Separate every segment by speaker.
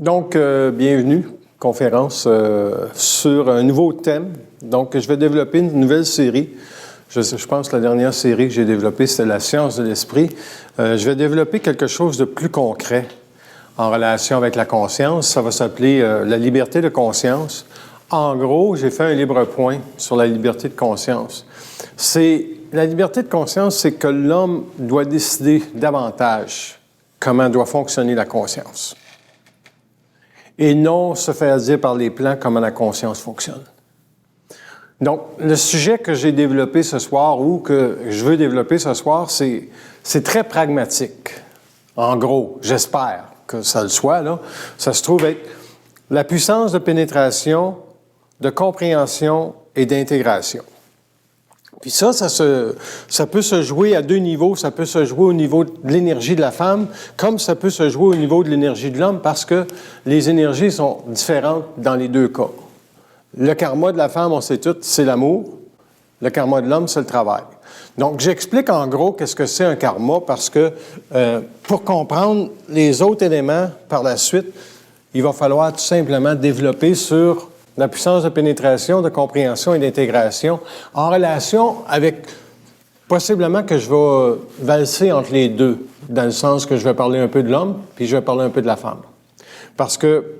Speaker 1: Donc, bienvenue, conférence sur un nouveau thème. Donc, je vais développer une nouvelle série. Je pense que la dernière série que j'ai développée, c'était la science de l'esprit. Je vais développer quelque chose de plus concret en relation avec la conscience. Ça va s'appeler la liberté de conscience. En gros, j'ai fait un libre point sur la liberté de conscience. La liberté de conscience, c'est que l'homme doit décider davantage comment doit fonctionner la conscience. Et non se faire dire par les plans comment la conscience fonctionne. Donc, le sujet que j'ai développé ce soir, ou que je veux développer ce soir, c'est très pragmatique. En gros, j'espère que ça le soit, là. Ça se trouve être la puissance de pénétration, de compréhension et d'intégration. Puis ça peut se jouer à deux niveaux. Ça peut se jouer au niveau de l'énergie de la femme, comme ça peut se jouer au niveau de l'énergie de l'homme, parce que les énergies sont différentes dans les deux cas. Le karma de la femme, on sait tout, c'est l'amour. Le karma de l'homme, c'est le travail. Donc, j'explique en gros qu'est-ce que c'est un karma, parce que pour comprendre les autres éléments par la suite, il va falloir tout simplement développer sur la puissance de pénétration, de compréhension et d'intégration, en relation avec, possiblement que je vais valser entre les deux, dans le sens que je vais parler un peu de l'homme, puis je vais parler un peu de la femme. Parce que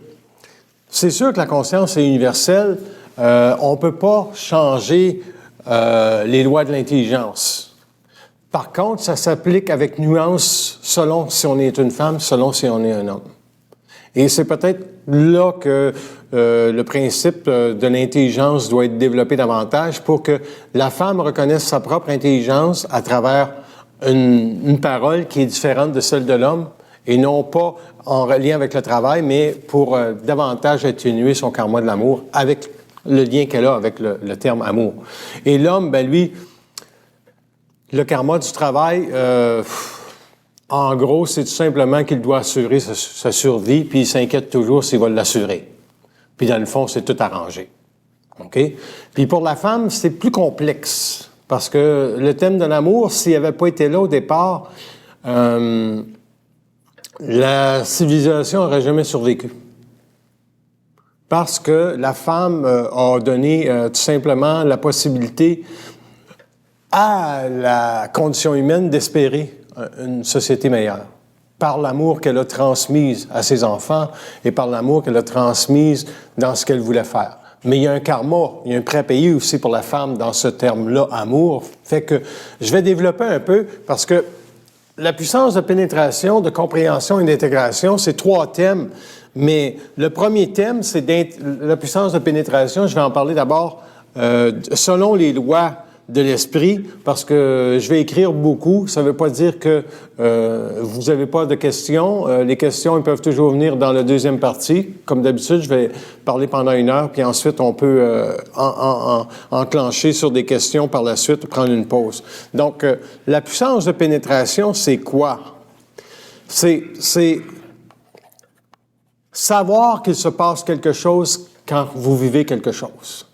Speaker 1: c'est sûr que la conscience est universelle, on ne peut pas changer les lois de l'intelligence. Par contre, ça s'applique avec nuance selon si on est une femme, selon si on est un homme. Et c'est peut-être là que le principe de l'intelligence doit être développé davantage pour que la femme reconnaisse sa propre intelligence à travers une parole qui est différente de celle de l'homme et non pas en lien avec le travail, mais pour davantage atténuer son karma de l'amour avec le lien qu'elle a avec le terme amour. Et l'homme, ben lui, le karma du travail... en gros, c'est tout simplement qu'il doit assurer sa survie, puis il s'inquiète toujours s'il va l'assurer. Puis dans le fond, c'est tout arrangé. OK? Puis pour la femme, c'est plus complexe, parce que le thème de l'amour, s'il n'avait pas été là au départ, la civilisation n'aurait jamais survécu. Parce que la femme a donné tout simplement la possibilité à la condition humaine d'espérer une société meilleure, par l'amour qu'elle a transmise à ses enfants et par l'amour qu'elle a transmise dans ce qu'elle voulait faire. Mais il y a un karma, il y a un prêt à payer aussi pour la femme dans ce terme-là, amour. Fait que je vais développer un peu parce que la puissance de pénétration, de compréhension et d'intégration, c'est trois thèmes. Mais le premier thème, c'est la puissance de pénétration. Je vais en parler d'abord selon les lois de l'esprit, parce que je vais écrire beaucoup. Ça ne veut pas dire que vous n'avez pas de questions. Les questions, ils peuvent toujours venir dans la deuxième partie. Comme d'habitude, je vais parler pendant 1 heure, puis ensuite, on peut enclencher sur des questions par la suite ou prendre une pause. Donc, la puissance de pénétration, c'est quoi? C'est savoir qu'il se passe quelque chose quand vous vivez quelque chose.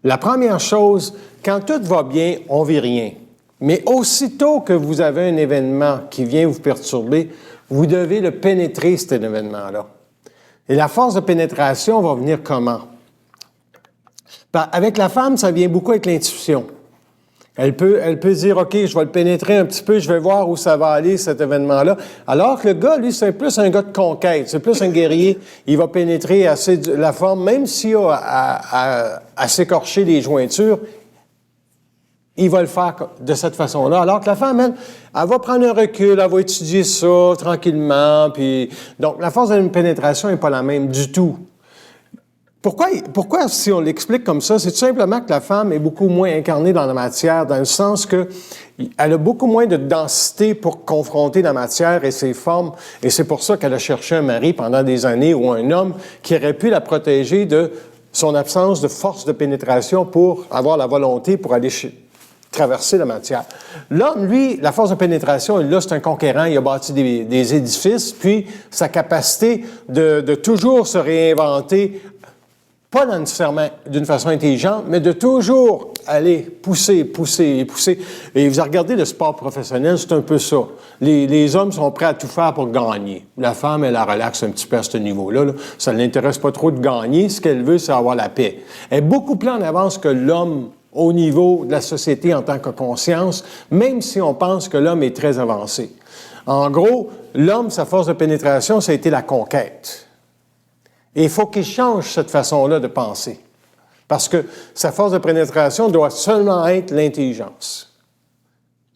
Speaker 1: La première chose, quand tout va bien, on ne vit rien. Mais aussitôt que vous avez un événement qui vient vous perturber, vous devez le pénétrer, cet événement-là. Et la force de pénétration va venir comment? Avec la femme, ça vient beaucoup avec l'intuition. Elle peut dire, OK, je vais le pénétrer un petit peu, je vais voir où ça va aller, cet événement-là. Alors que le gars, lui, c'est plus un gars de conquête, c'est plus un guerrier. Il va pénétrer assez la forme, même s'il a à s'écorcher les jointures, il va le faire de cette façon-là. Alors que la femme, elle va prendre un recul, elle va étudier ça tranquillement. Puis donc, la force de pénétration n'est pas la même du tout. Pourquoi, si on l'explique comme ça, c'est tout simplement que la femme est beaucoup moins incarnée dans la matière, dans le sens que elle a beaucoup moins de densité pour confronter la matière et ses formes, et c'est pour ça qu'elle a cherché un mari pendant des années ou un homme qui aurait pu la protéger de son absence de force de pénétration pour avoir la volonté pour aller traverser la matière. L'homme, lui, la force de pénétration, là, c'est un conquérant, il a bâti des édifices, puis sa capacité de toujours se réinventer pas nécessairement d'une façon intelligente, mais de toujours aller pousser. Et vous regardez le sport professionnel, c'est un peu ça. Les hommes sont prêts à tout faire pour gagner. La femme, elle la relaxe un petit peu à ce niveau-là. Là. Ça ne l'intéresse pas trop de gagner. Ce qu'elle veut, c'est avoir la paix. Elle est beaucoup plus en avance que l'homme au niveau de la société en tant que conscience, même si on pense que l'homme est très avancé. En gros, l'homme, sa force de pénétration, ça a été la conquête. Et il faut qu'il change cette façon-là de penser. Parce que sa force de pénétration doit seulement être l'intelligence.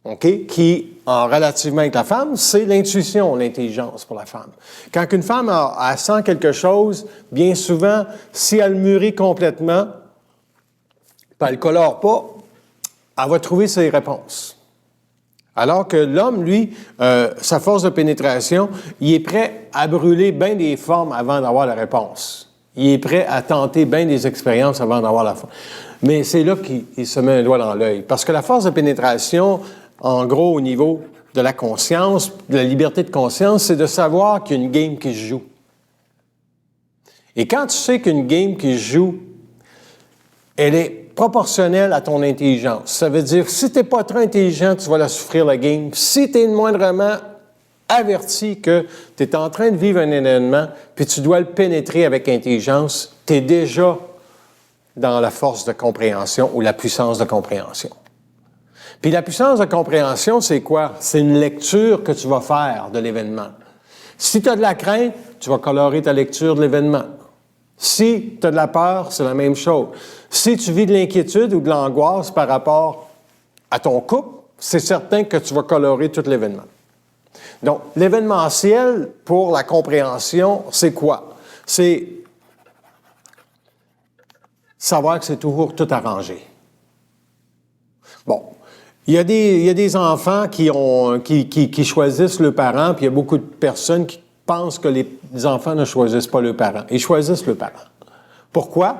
Speaker 1: OK? Qui, en relativement avec la femme, c'est l'intuition, l'intelligence pour la femme. Quand une femme elle sent quelque chose, bien souvent, si elle mûrit complètement, puis elle ne colore pas, elle va trouver ses réponses. Alors que l'homme, lui, sa force de pénétration, il est prêt à brûler bien des formes avant d'avoir la réponse. Il est prêt à tenter bien des expériences avant d'avoir la forme. Mais c'est là qu'il se met un doigt dans l'œil. Parce que la force de pénétration, en gros, au niveau de la conscience, de la liberté de conscience, c'est de savoir qu'il y a une game qui se joue. Et quand tu sais qu'une game qui se joue, elle est proportionnelle à ton intelligence. Ça veut dire, si tu n'es pas trop intelligent, tu vas la souffrir, la game. Si tu es moindrement averti que tu es en train de vivre un événement, puis tu dois le pénétrer avec intelligence, tu es déjà dans la force de compréhension ou la puissance de compréhension. Puis la puissance de compréhension, c'est quoi? C'est une lecture que tu vas faire de l'événement. Si tu as de la crainte, tu vas colorer ta lecture de l'événement. Si tu as de la peur, c'est la même chose. Si tu vis de l'inquiétude ou de l'angoisse par rapport à ton couple, c'est certain que tu vas colorer tout l'événement. Donc, l'événementiel pour la compréhension, c'est quoi? C'est savoir que c'est toujours tout arrangé. Bon, il y a des enfants qui choisissent leurs parents, puis il y a beaucoup de personnes qui pensent que les enfants ne choisissent pas leurs parents. Ils choisissent leurs parents. Pourquoi?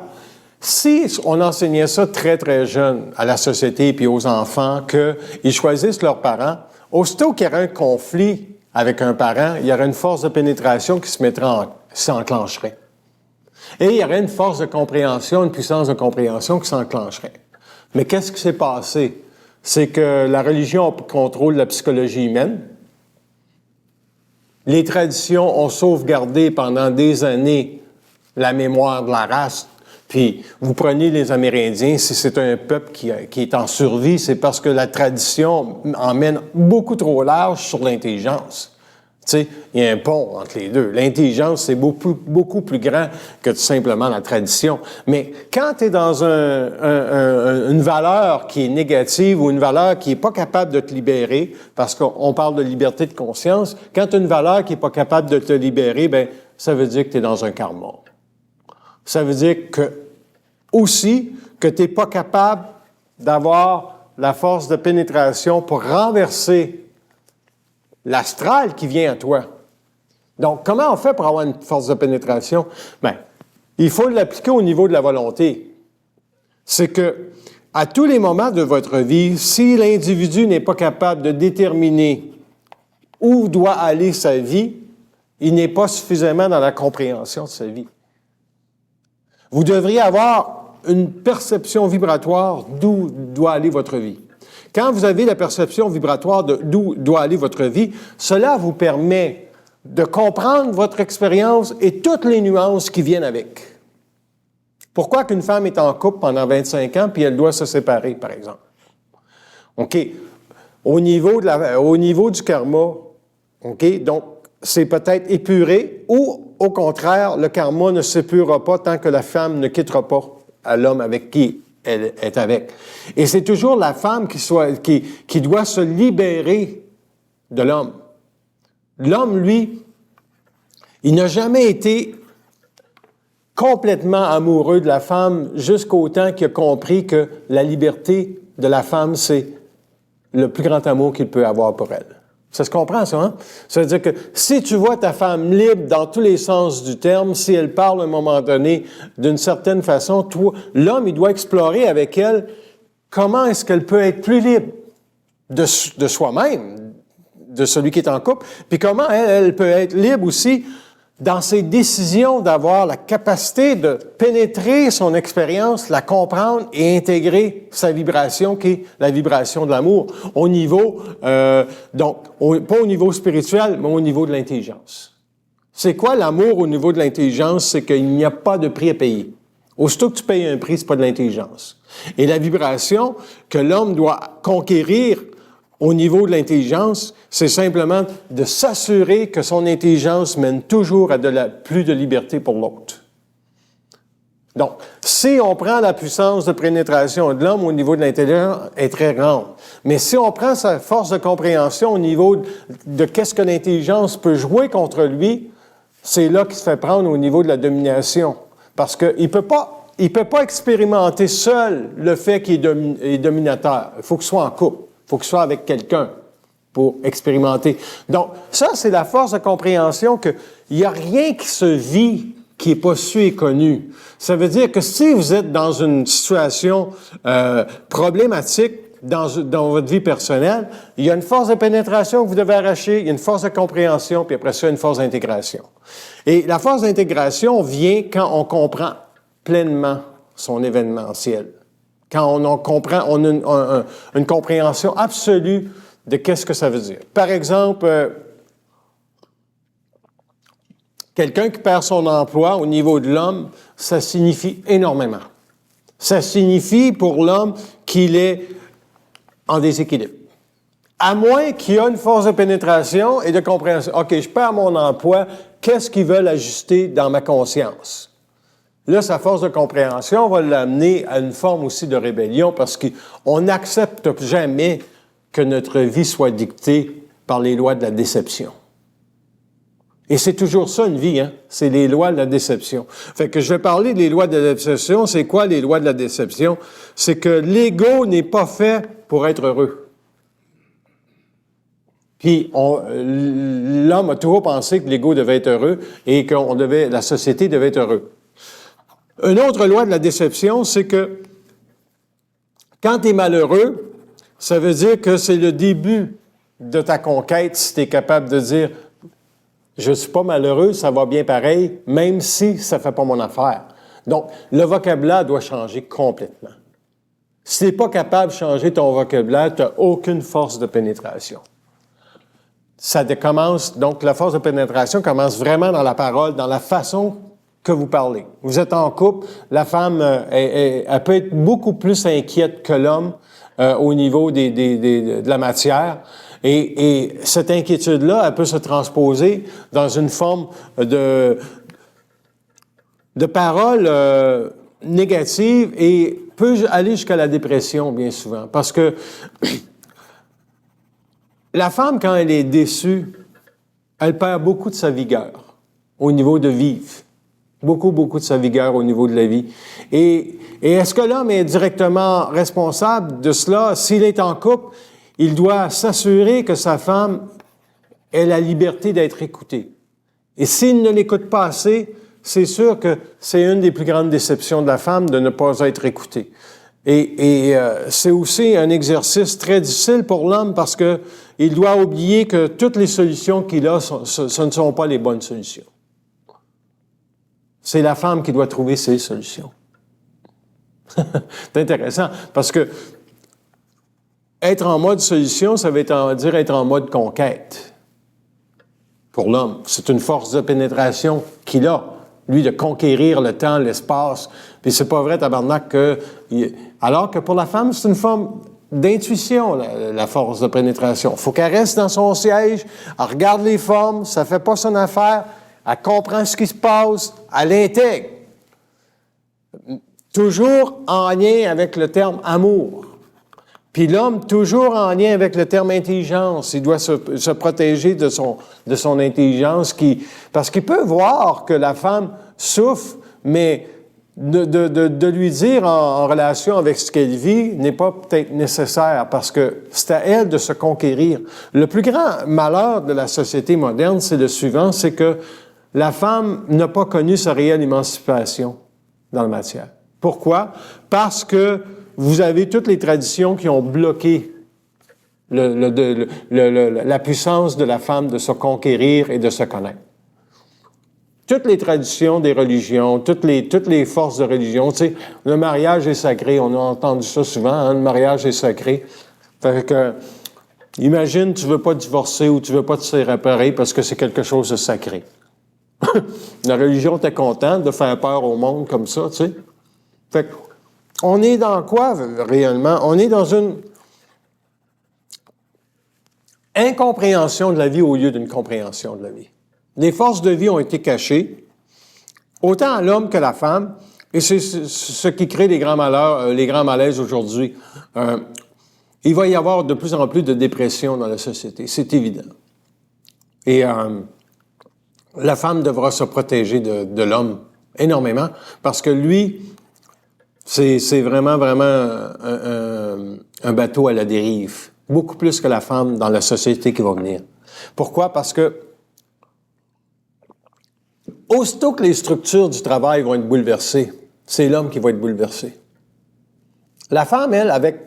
Speaker 1: Si on enseignait ça très, très jeune à la société et aux enfants qu'ils choisissent leurs parents, aussitôt qu'il y aurait un conflit avec un parent, il y aurait une force de pénétration qui s'enclencherait. Et il y aurait une force de compréhension, une puissance de compréhension qui s'enclencherait. Mais qu'est-ce qui s'est passé? C'est que la religion contrôle la psychologie humaine. Les traditions ont sauvegardé pendant des années la mémoire de la race. Puis, vous prenez les Amérindiens, si c'est un peuple qui est en survie, c'est parce que la tradition emmène beaucoup trop large sur l'intelligence. Tu sais, il y a un pont entre les deux. L'intelligence, c'est beaucoup plus grand que tout simplement la tradition. Mais quand tu es dans une valeur qui est négative ou une valeur qui n'est pas capable de te libérer, parce qu'on parle de liberté de conscience, quand tu as une valeur qui n'est pas capable de te libérer, bien, ça veut dire que tu es dans un karma. Ça veut dire que, aussi, que tu n'es pas capable d'avoir la force de pénétration pour renverser l'astral qui vient à toi. Donc, comment on fait pour avoir une force de pénétration? Bien, il faut l'appliquer au niveau de la volonté. C'est que, à tous les moments de votre vie, si l'individu n'est pas capable de déterminer où doit aller sa vie, il n'est pas suffisamment dans la compréhension de sa vie. Vous devriez avoir une perception vibratoire d'où doit aller votre vie. Quand vous avez la perception vibratoire d'où doit aller votre vie, cela vous permet de comprendre votre expérience et toutes les nuances qui viennent avec. Pourquoi qu'une femme est en couple pendant 25 ans puis elle doit se séparer, par exemple? OK. Au niveau du karma, OK, donc c'est peut-être épuré ou, au contraire, le karma ne s'épurera pas tant que la femme ne quittera pas à l'homme avec qui elle est avec. Et c'est toujours la femme qui doit se libérer de l'homme. L'homme, lui, il n'a jamais été complètement amoureux de la femme jusqu'au temps qu'il a compris que la liberté de la femme, c'est le plus grand amour qu'il peut avoir pour elle. Ça se comprend, ça, hein? Ça veut dire que si tu vois ta femme libre dans tous les sens du terme, si elle parle à un moment donné d'une certaine façon, toi, l'homme, il doit explorer avec elle comment est-ce qu'elle peut être plus libre de soi-même, de celui qui est en couple, puis comment elle peut être libre aussi dans ses décisions, d'avoir la capacité de pénétrer son expérience, la comprendre et intégrer sa vibration, qui est la vibration de l'amour, au niveau, pas au niveau spirituel, mais au niveau de l'intelligence. C'est quoi l'amour au niveau de l'intelligence? C'est qu'il n'y a pas de prix à payer. Aussitôt que tu payes un prix, c'est pas de l'intelligence. Et la vibration que l'homme doit conquérir au niveau de l'intelligence, c'est simplement de s'assurer que son intelligence mène toujours à plus de liberté pour l'autre. Donc, si on prend la puissance de pénétration de l'homme au niveau de l'intelligence, elle est très grande. Mais si on prend sa force de compréhension au niveau de qu'est-ce que l'intelligence peut jouer contre lui, c'est là qu'il se fait prendre au niveau de la domination. Parce qu'il peut pas expérimenter seul le fait qu'il est dominateur. Il faut qu'il soit en couple. Il faut qu'il soit avec quelqu'un pour expérimenter. Donc, ça, c'est la force de compréhension qu'il n'y a rien qui se vit qui n'est pas su et connu. Ça veut dire que si vous êtes dans une situation problématique dans votre vie personnelle, il y a une force de pénétration que vous devez arracher, il y a une force de compréhension, puis après ça, une force d'intégration. Et la force d'intégration vient quand on comprend pleinement son événementiel. Quand on comprend, on a une compréhension absolue de qu'est-ce que ça veut dire. Par exemple, quelqu'un qui perd son emploi au niveau de l'homme, ça signifie énormément. Ça signifie pour l'homme qu'il est en déséquilibre. À moins qu'il y ait une force de pénétration et de compréhension. OK, je perds mon emploi, qu'est-ce qu'ils veulent ajuster dans ma conscience? Là, sa force de compréhension va l'amener à une forme aussi de rébellion parce qu'on n'accepte jamais que notre vie soit dictée par les lois de la déception. Et c'est toujours ça, une vie, hein? C'est les lois de la déception. Fait que je vais parler des lois de la déception. C'est quoi les lois de la déception? C'est que l'ego n'est pas fait pour être heureux. Puis, l'homme a toujours pensé que l'ego devait être heureux et que la société devait être heureuse. Une autre loi de la déception, c'est que quand tu es malheureux, ça veut dire que c'est le début de ta conquête si tu es capable de dire « Je ne suis pas malheureux, ça va bien pareil, même si ça ne fait pas mon affaire. » Donc, le vocabulaire doit changer complètement. Si tu n'es pas capable de changer ton vocabulaire, tu n'as aucune force de pénétration. Donc, la force de pénétration commence vraiment dans la parole, dans la façon que vous parlez. Vous êtes en couple, la femme, elle peut être beaucoup plus inquiète que l'homme au niveau de la matière. Et cette inquiétude-là, elle peut se transposer dans une forme de parole négative et peut aller jusqu'à la dépression, bien souvent. Parce que la femme, quand elle est déçue, elle perd beaucoup de sa vigueur au niveau de vivre. Beaucoup de sa vigueur au niveau de la vie. Et est-ce que l'homme est directement responsable de cela? S'il est en couple, il doit s'assurer que sa femme ait la liberté d'être écoutée. Et s'il ne l'écoute pas assez, c'est sûr que c'est une des plus grandes déceptions de la femme de ne pas être écoutée. Et c'est aussi un exercice très difficile pour l'homme parce que il doit oublier que toutes les solutions qu'il a, ce ne sont pas les bonnes solutions. C'est la femme qui doit trouver ses solutions. C'est intéressant, parce que être en mode solution, ça veut dire être en mode conquête. Pour l'homme, c'est une force de pénétration qu'il a, lui, de conquérir le temps, l'espace. Puis c'est pas vrai, tabarnak, alors que pour la femme, c'est une forme d'intuition, la force de pénétration. Il faut qu'elle reste dans son siège, elle regarde les formes, ça fait pas son affaire, elle comprend ce qui se passe, elle l'intègre. Toujours en lien avec le terme amour. Puis l'homme, toujours en lien avec le terme intelligence. Il doit se protéger de son intelligence parce qu'il peut voir que la femme souffre, mais de lui dire en relation avec ce qu'elle vit n'est pas peut-être nécessaire parce que c'est à elle de se conquérir. Le plus grand malheur de la société moderne, c'est le suivant, c'est que la femme n'a pas connu sa réelle émancipation dans la matière. Pourquoi? Parce que vous avez toutes les traditions qui ont bloqué la puissance de la femme de se conquérir et de se connaître. toutes les traditions des religions, toutes les forces de religion. Tu sais, le mariage est sacré. On a entendu ça souvent, hein, le mariage est sacré. Fait que, imagine, tu veux pas divorcer ou tu veux pas te séparer parce que c'est quelque chose de sacré. La religion était contente de faire peur au monde comme ça, tu sais. Fait que, on est dans quoi, réellement? On est dans une incompréhension de la vie au lieu d'une compréhension de la vie. Les forces de vie ont été cachées, autant à l'homme que à la femme, et c'est ce qui crée les grands malheurs, les grands malaises aujourd'hui. Il va y avoir de plus en plus de dépression dans la société, c'est évident. Et la femme devra se protéger de l'homme énormément, parce que lui, c'est vraiment un bateau à la dérive, beaucoup plus que la femme dans la société qui va venir. Pourquoi? Parce que aussitôt que les structures du travail vont être bouleversées, c'est l'homme qui va être bouleversé. La femme, elle, avec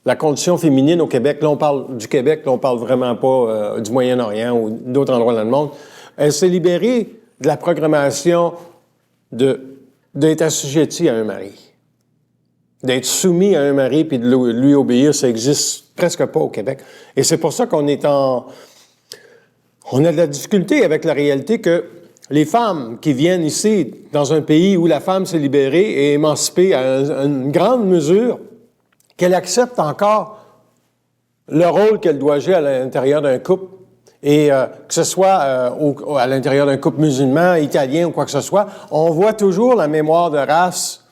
Speaker 1: la condition féminine au Québec, là on parle du Québec, là on parle vraiment pas du Moyen-Orient ou d'autres endroits dans le monde, elle s'est libérée de la programmation d'être assujettie à un mari. D'être soumis à un mari puis de lui obéir, ça existe presque pas au Québec. Et c'est pour ça qu'on on a de la difficulté avec la réalité que les femmes qui viennent ici, dans un pays où la femme s'est libérée et émancipée à une grande mesure, qu'elle accepte encore le rôle qu'elle doit jouer à l'intérieur d'un couple, et que ce soit à l'intérieur d'un couple musulman, italien ou quoi que ce soit, on voit toujours la mémoire de race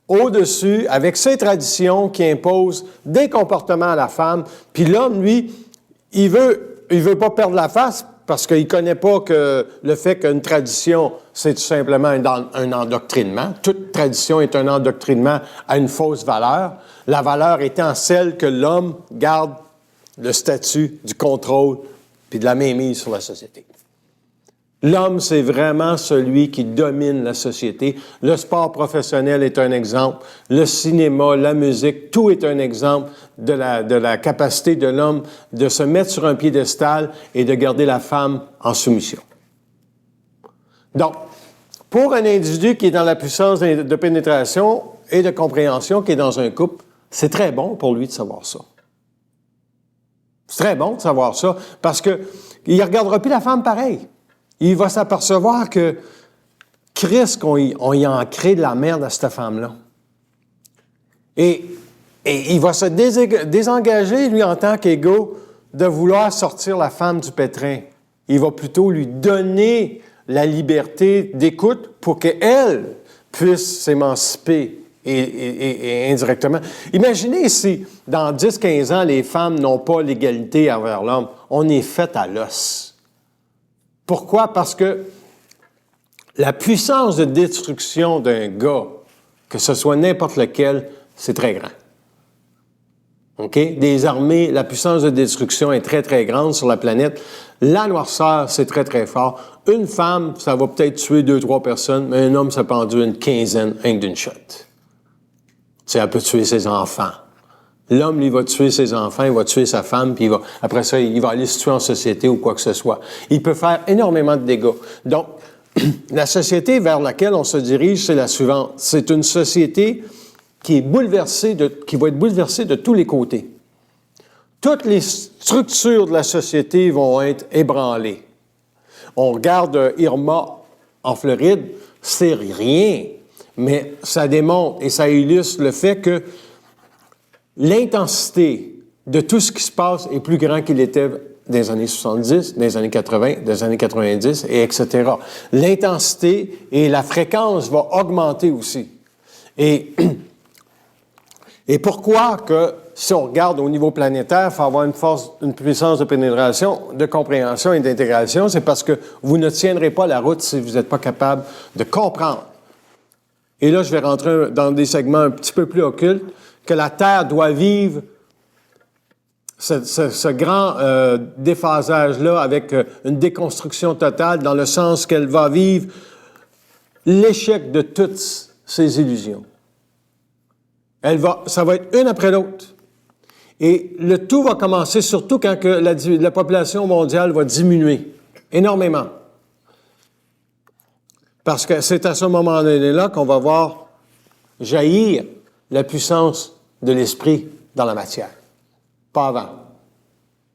Speaker 1: au-dessus, avec ces traditions qui imposent des comportements à la femme. Puis l'homme, lui, il veut pas perdre la face parce qu'il connaît pas que le fait qu'une tradition, c'est tout simplement un endoctrinement. Toute tradition est un endoctrinement à une fausse valeur. La valeur étant celle que l'homme garde le statut du contrôle puis de la mainmise sur la société. L'homme, c'est vraiment celui qui domine la société. Le sport professionnel est un exemple. Le cinéma, la musique, tout est un exemple de la capacité de l'homme de se mettre sur un piédestal et de garder la femme en soumission. Donc, pour un individu qui est dans la puissance de pénétration et de compréhension, qui est dans un couple, c'est très bon pour lui de savoir ça. C'est très bon de savoir ça, parce que il ne regardera plus la femme pareil. Il va s'apercevoir que Christ, on y a ancré de la merde à cette femme-là. Et il va se désengager, lui, en tant qu'égo, de vouloir sortir la femme du pétrin. Il va plutôt lui donner la liberté d'écoute pour qu'elle puisse s'émanciper et indirectement. Imaginez si, dans 10-15 ans, les femmes n'ont pas l'égalité envers l'homme. On est fait à l'os. Pourquoi? Parce que la puissance de destruction d'un gars, que ce soit n'importe lequel, c'est très grand. OK? Des armées, la puissance de destruction est très, très grande sur la planète. La noirceur, c'est très, très fort. Une femme, ça va peut-être tuer 2-3 personnes, mais un homme, ça peut en tuer une quinzaine, rien que d'une shot. C'est elle peut tuer ses enfants. L'homme, lui, va tuer ses enfants, il va tuer sa femme, puis après ça, il va aller se tuer en société ou quoi que ce soit. Il peut faire énormément de dégâts. Donc, la société vers laquelle on se dirige, c'est la suivante. C'est une société qui va être bouleversée de tous les côtés. Toutes les structures de la société vont être ébranlées. On regarde Irma en Floride, c'est rien, mais ça démontre et ça illustre le fait que l'intensité de tout ce qui se passe est plus grand qu'il était dans les années 70, dans les années 80, dans les années 90, et etc. L'intensité et la fréquence vont augmenter aussi. Et pourquoi que, si on regarde au niveau planétaire, il faut avoir une puissance de pénétration, de compréhension et d'intégration, c'est parce que vous ne tiendrez pas la route si vous n'êtes pas capable de comprendre. Et là, je vais rentrer dans des segments un petit peu plus occultes, que la Terre doit vivre ce grand déphasage-là avec une déconstruction totale, dans le sens qu'elle va vivre l'échec de toutes ses illusions. Ça va être une après l'autre. Et le tout va commencer surtout quand que la population mondiale va diminuer énormément. Parce que c'est à ce moment donné-là qu'on va voir jaillir la puissance de l'esprit dans la matière. Pas avant.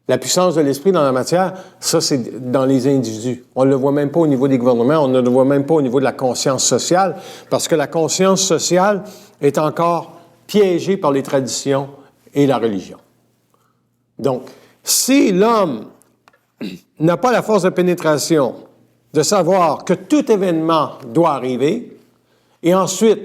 Speaker 1: La puissance de l'esprit dans la matière, ça, c'est dans les individus. On ne le voit même pas au niveau des gouvernements, on ne le voit même pas au niveau de la conscience sociale, parce que la conscience sociale est encore piégée par les traditions et la religion. Donc, si l'homme n'a pas la force de pénétration de savoir que tout événement doit arriver, et ensuite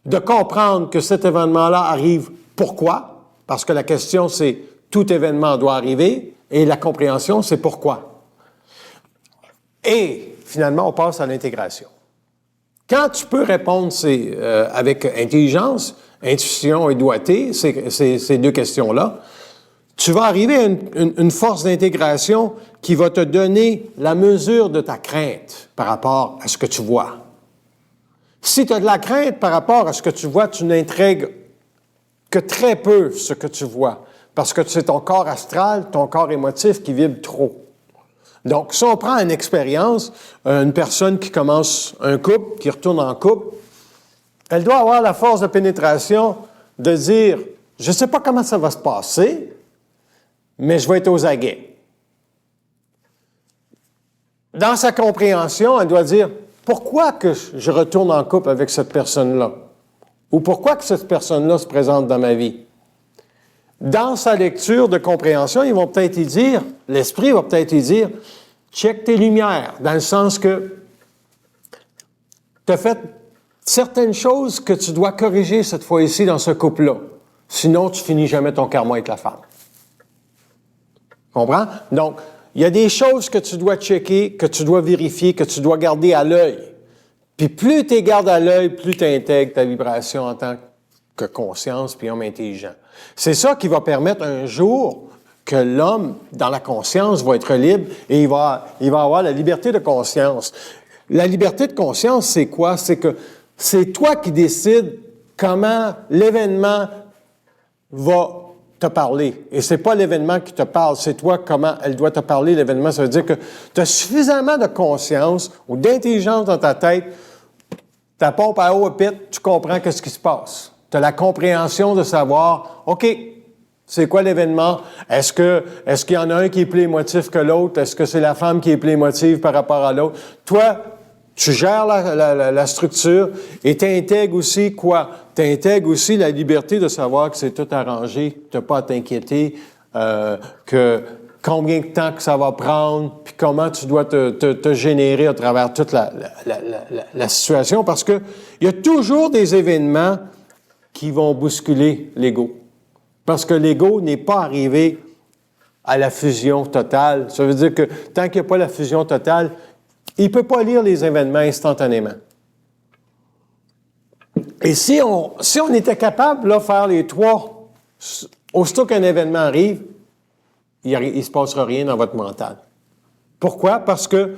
Speaker 1: de comprendre que cet événement-là arrive pourquoi, parce que la question c'est tout événement doit arriver, et la compréhension c'est pourquoi. Et finalement, on passe à l'intégration. Quand tu peux répondre avec intelligence, intuition et doigté, ces deux questions-là, tu vas arriver à une force d'intégration qui va te donner la mesure de ta crainte par rapport à ce que tu vois. Si tu as de la crainte par rapport à ce que tu vois, tu n'intègres que très peu ce que tu vois, parce que c'est ton corps astral, ton corps émotif qui vibre trop. Donc, si on prend une expérience, une personne qui commence un couple, qui retourne en couple, elle doit avoir la force de pénétration de dire « Je ne sais pas comment ça va se passer, mais je vais être aux aguets. » Dans sa compréhension, elle doit dire « Pourquoi que je retourne en couple avec cette personne-là? » Ou « Pourquoi que cette personne-là se présente dans ma vie? » Dans sa lecture de compréhension, ils vont peut-être y dire, l'esprit va peut-être y dire « Check tes lumières », dans le sens que tu as fait certaines choses que tu dois corriger cette fois-ci dans ce couple-là. Sinon, tu finis jamais ton karma avec la femme. Comprends? Donc, il y a des choses que tu dois checker, que tu dois vérifier, que tu dois garder à l'œil. Puis plus tu les gardes à l'œil, plus tu intègres ta vibration en tant que conscience puis homme intelligent. C'est ça qui va permettre un jour que l'homme, dans la conscience, va être libre et il va avoir la liberté de conscience. La liberté de conscience, c'est quoi? C'est que c'est toi qui décides comment l'événement va te parler. Et c'est pas l'événement qui te parle, c'est toi comment elle doit te parler, l'événement. Ça veut dire que tu as suffisamment de conscience ou d'intelligence dans ta tête, ta pompe à eau pète, tu comprends qu'est-ce qui se passe. Tu as la compréhension de savoir, OK, c'est quoi l'événement? Est-ce qu'il y en a un qui est plus émotif que l'autre? Est-ce que c'est la femme qui est plus émotive par rapport à l'autre? Toi, tu gères la structure et tu intègres aussi quoi? Tu intègres aussi la liberté de savoir que c'est tout arrangé, tu n'as pas à t'inquiéter, que combien de temps que ça va prendre, puis comment tu dois te générer à travers toute la situation, parce que il y a toujours des événements qui vont bousculer l'ego. Parce que l'ego n'est pas arrivé à la fusion totale. Ça veut dire que tant qu'il n'y a pas la fusion totale, il ne peut pas lire les événements instantanément. Et si on était capable de faire les trois, aussitôt qu'un événement arrive, il ne se passera rien dans votre mental. Pourquoi? Parce que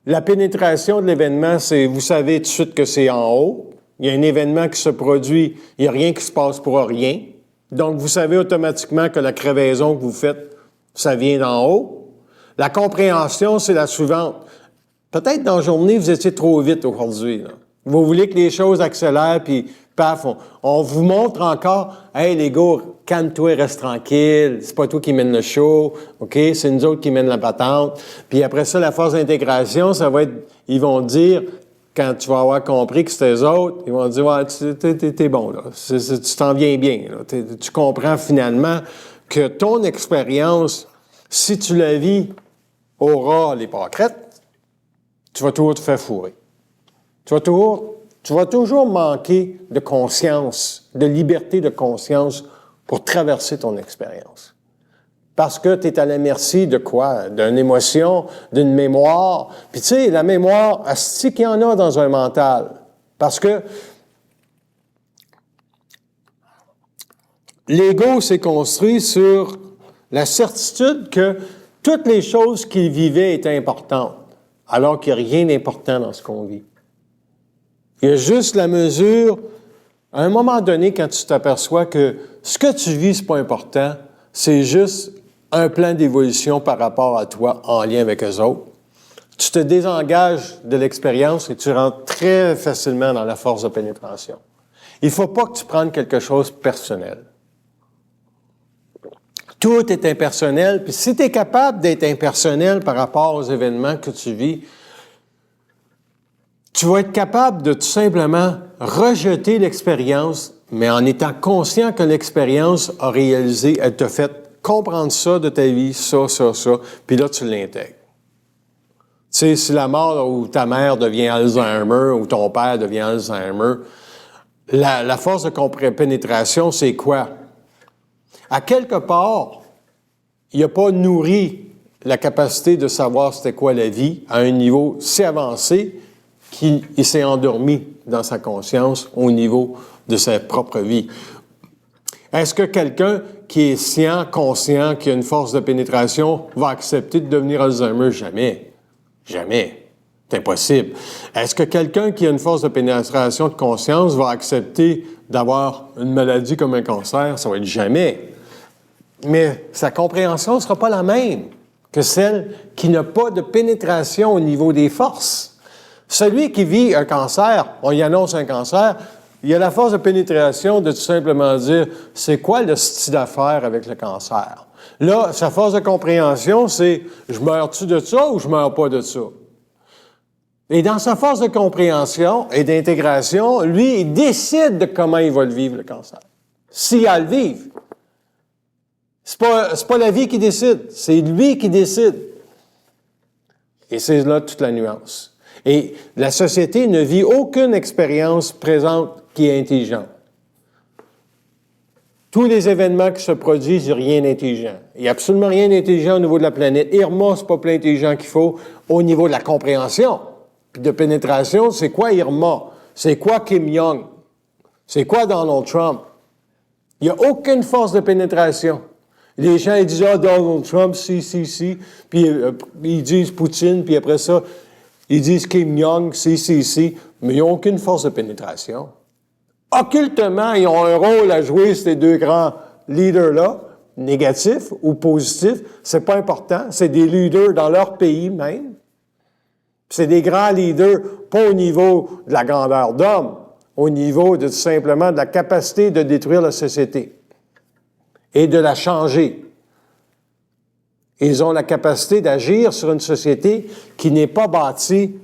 Speaker 1: la pénétration de l'événement, c'est, vous savez tout de suite que c'est en haut. Il y a un événement qui se produit, il n'y a rien qui se passe pour rien. Donc, vous savez automatiquement que la crevaison que vous faites, ça vient d'en haut. La compréhension, c'est la suivante. Peut-être dans la journée, vous étiez trop vite aujourd'hui. Là. Vous voulez que les choses accélèrent, puis paf, on vous montre encore, « Hey, les gars, calme-toi, reste tranquille, c'est pas toi qui mène le show, OK? C'est nous autres qui mènent la patente. » Puis après ça, la force d'intégration, ça va être, ils vont dire, quand tu vas avoir compris que c'est eux autres, ils vont dire « Ouais, t'es bon, là. Tu t'en viens bien. Là. Tu comprends finalement que ton expérience, si tu la vis aura les pâquerettes, tu vas toujours te faire fourrer. Tu vas toujours manquer de conscience, de liberté de conscience pour traverser ton expérience. Parce que tu es à la merci de quoi? D'une émotion, d'une mémoire. Puis tu sais, la mémoire, c'est qu'il y en a dans un mental. Parce que l'ego s'est construit sur la certitude que toutes les choses qu'il vivait étaient importantes, alors qu'il n'y a rien d'important dans ce qu'on vit. Il y a juste la mesure, à un moment donné, quand tu t'aperçois que ce que tu vis, c'est pas important, c'est juste un plan d'évolution par rapport à toi en lien avec eux autres, tu te désengages de l'expérience et tu rentres très facilement dans la force de pénétration. Il ne faut pas que tu prennes quelque chose personnel. Tout est impersonnel, puis si tu es capable d'être impersonnel par rapport aux événements que tu vis, tu vas être capable de tout simplement rejeter l'expérience, mais en étant conscient que l'expérience a réalisé, elle t'a fait comprendre ça de ta vie, ça, puis là, tu l'intègres. Tu sais, si la mort ou ta mère devient Alzheimer ou ton père devient Alzheimer, la force de pénétration, c'est quoi? À quelque part, il n'a pas nourri la capacité de savoir c'était quoi la vie à un niveau si avancé qu'il s'est endormi dans sa conscience au niveau de sa propre vie. Est-ce que quelqu'un qui est conscient, qui a une force de pénétration, va accepter de devenir Alzheimer? Jamais. Jamais. C'est impossible. Est-ce que quelqu'un qui a une force de pénétration de conscience va accepter d'avoir une maladie comme un cancer? Ça va être jamais. Mais sa compréhension ne sera pas la même que celle qui n'a pas de pénétration au niveau des forces. Celui qui vit un cancer, on y annonce un cancer, il a la force de pénétration de tout simplement dire « c'est quoi le style d'affaires avec le cancer? » Là, sa force de compréhension, c'est « je meurs-tu de ça ou je meurs pas de ça? » Et dans sa force de compréhension et d'intégration, lui, il décide de comment il va le vivre, le cancer. S'il a à le vivre. C'est pas la vie qui décide, c'est lui qui décide. Et c'est là toute la nuance. Et la société ne vit aucune expérience présente qui est intelligente. Tous les événements qui se produisent, il n'y a rien d'intelligent. Il n'y a absolument rien d'intelligent au niveau de la planète. Irma, c'est pas plus intelligent qu'il faut au niveau de la compréhension. Puis de pénétration, c'est quoi Irma? C'est quoi Kim Jong? C'est quoi Donald Trump? Il n'y a aucune force de pénétration. Les gens, ils disent « Ah, Donald Trump, si. » Puis ils disent Poutine, puis après ça, ils disent Kim Jong, si. Mais ils n'ont aucune force de pénétration. Occultement, ils ont un rôle à jouer, ces deux grands leaders-là, négatifs ou positifs. C'est pas important. C'est des leaders dans leur pays même. C'est des grands leaders, pas au niveau de la grandeur d'homme, au niveau de tout simplement de la capacité de détruire la société et de la changer. Ils ont la capacité d'agir sur une société qui n'est pas bâtie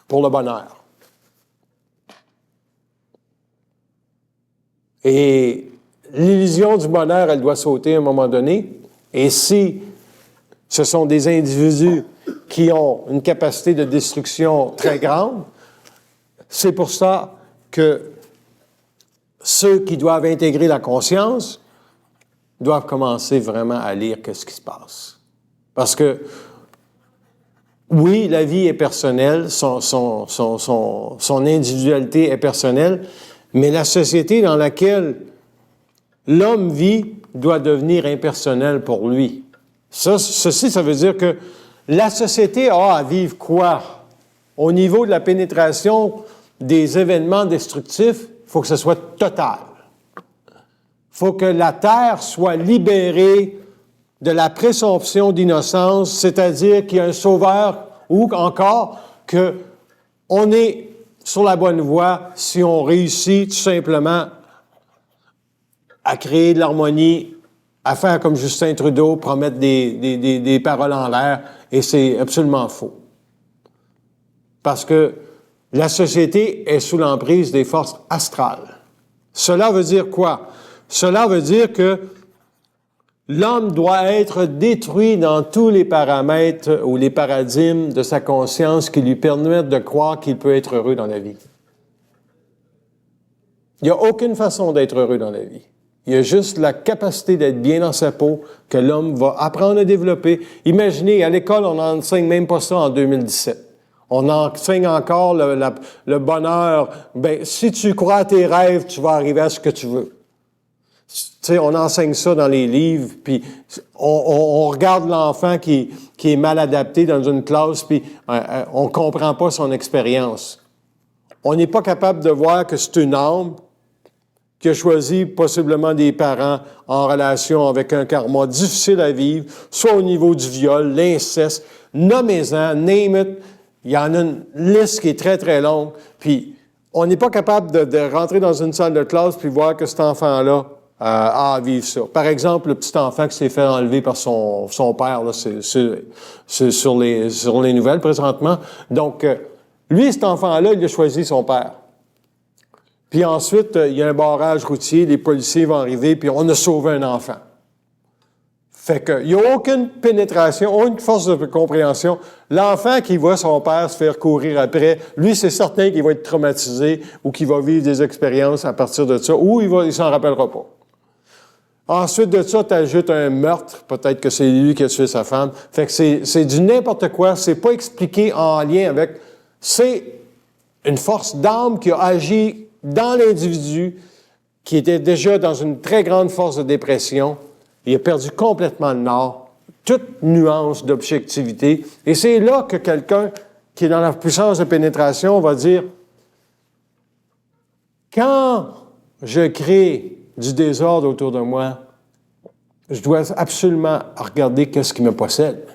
Speaker 1: pour le bonheur. Et l'illusion du bonheur, elle doit sauter à un moment donné. Et si ce sont des individus qui ont une capacité de destruction très grande, c'est pour ça que ceux qui doivent intégrer la conscience doivent commencer vraiment à lire qu'est-ce qui se passe. Parce que, oui, la vie est personnelle, son individualité est personnelle, mais la société dans laquelle l'homme vit doit devenir impersonnelle pour lui. Ceci, ça veut dire que la société a à vivre quoi? Au niveau de la pénétration des événements destructifs, il faut que ce soit total. Il faut que la Terre soit libérée de la présomption d'innocence, c'est-à-dire qu'il y a un sauveur, ou encore qu'on est sur la bonne voie si on réussit tout simplement à créer de l'harmonie, à faire comme Justin Trudeau, promettre des paroles en l'air, et c'est absolument faux. Parce que la société est sous l'emprise des forces astrales. Cela veut dire quoi? Cela veut dire que l'homme doit être détruit dans tous les paramètres ou les paradigmes de sa conscience qui lui permettent de croire qu'il peut être heureux dans la vie. Il n'y a aucune façon d'être heureux dans la vie. Il y a juste la capacité d'être bien dans sa peau que l'homme va apprendre à développer. Imaginez, à l'école, on n'enseigne même pas ça en 2017. On enseigne encore le bonheur. Ben, si tu crois à tes rêves, tu vas arriver à ce que tu veux. Tu sais, on enseigne ça dans les livres, puis on regarde l'enfant qui est mal adapté dans une classe, puis on comprend pas son expérience. On n'est pas capable de voir que c'est une âme qui a choisi possiblement des parents en relation avec un karma difficile à vivre, soit au niveau du viol, l'inceste, nommez-en, name it. Il y en a une liste qui est très, très longue. Puis, on n'est pas capable de rentrer dans une salle de classe puis voir que cet enfant-là a à vivre ça. Par exemple, le petit enfant qui s'est fait enlever par son père, là, c'est sur les nouvelles présentement. Donc, lui, cet enfant-là, il a choisi son père. Puis ensuite, il y a un barrage routier, les policiers vont arriver, puis on a sauvé un enfant. Fait qu'il n'y a aucune pénétration, aucune force de compréhension. L'enfant qui voit son père se faire courir après, lui, c'est certain qu'il va être traumatisé ou qu'il va vivre des expériences à partir de ça, ou il s'en rappellera pas. Ensuite de ça, tu ajoutes un meurtre, peut-être que c'est lui qui a tué sa femme. Fait que c'est du n'importe quoi, c'est pas expliqué en lien avec... C'est une force d'âme qui a agi dans l'individu, qui était déjà dans une très grande force de dépression. Il a perdu complètement le nord, toute nuance d'objectivité. Et c'est là que quelqu'un qui est dans la puissance de pénétration va dire « Quand je crée du désordre autour de moi, je dois absolument regarder qu'est-ce qui me possède.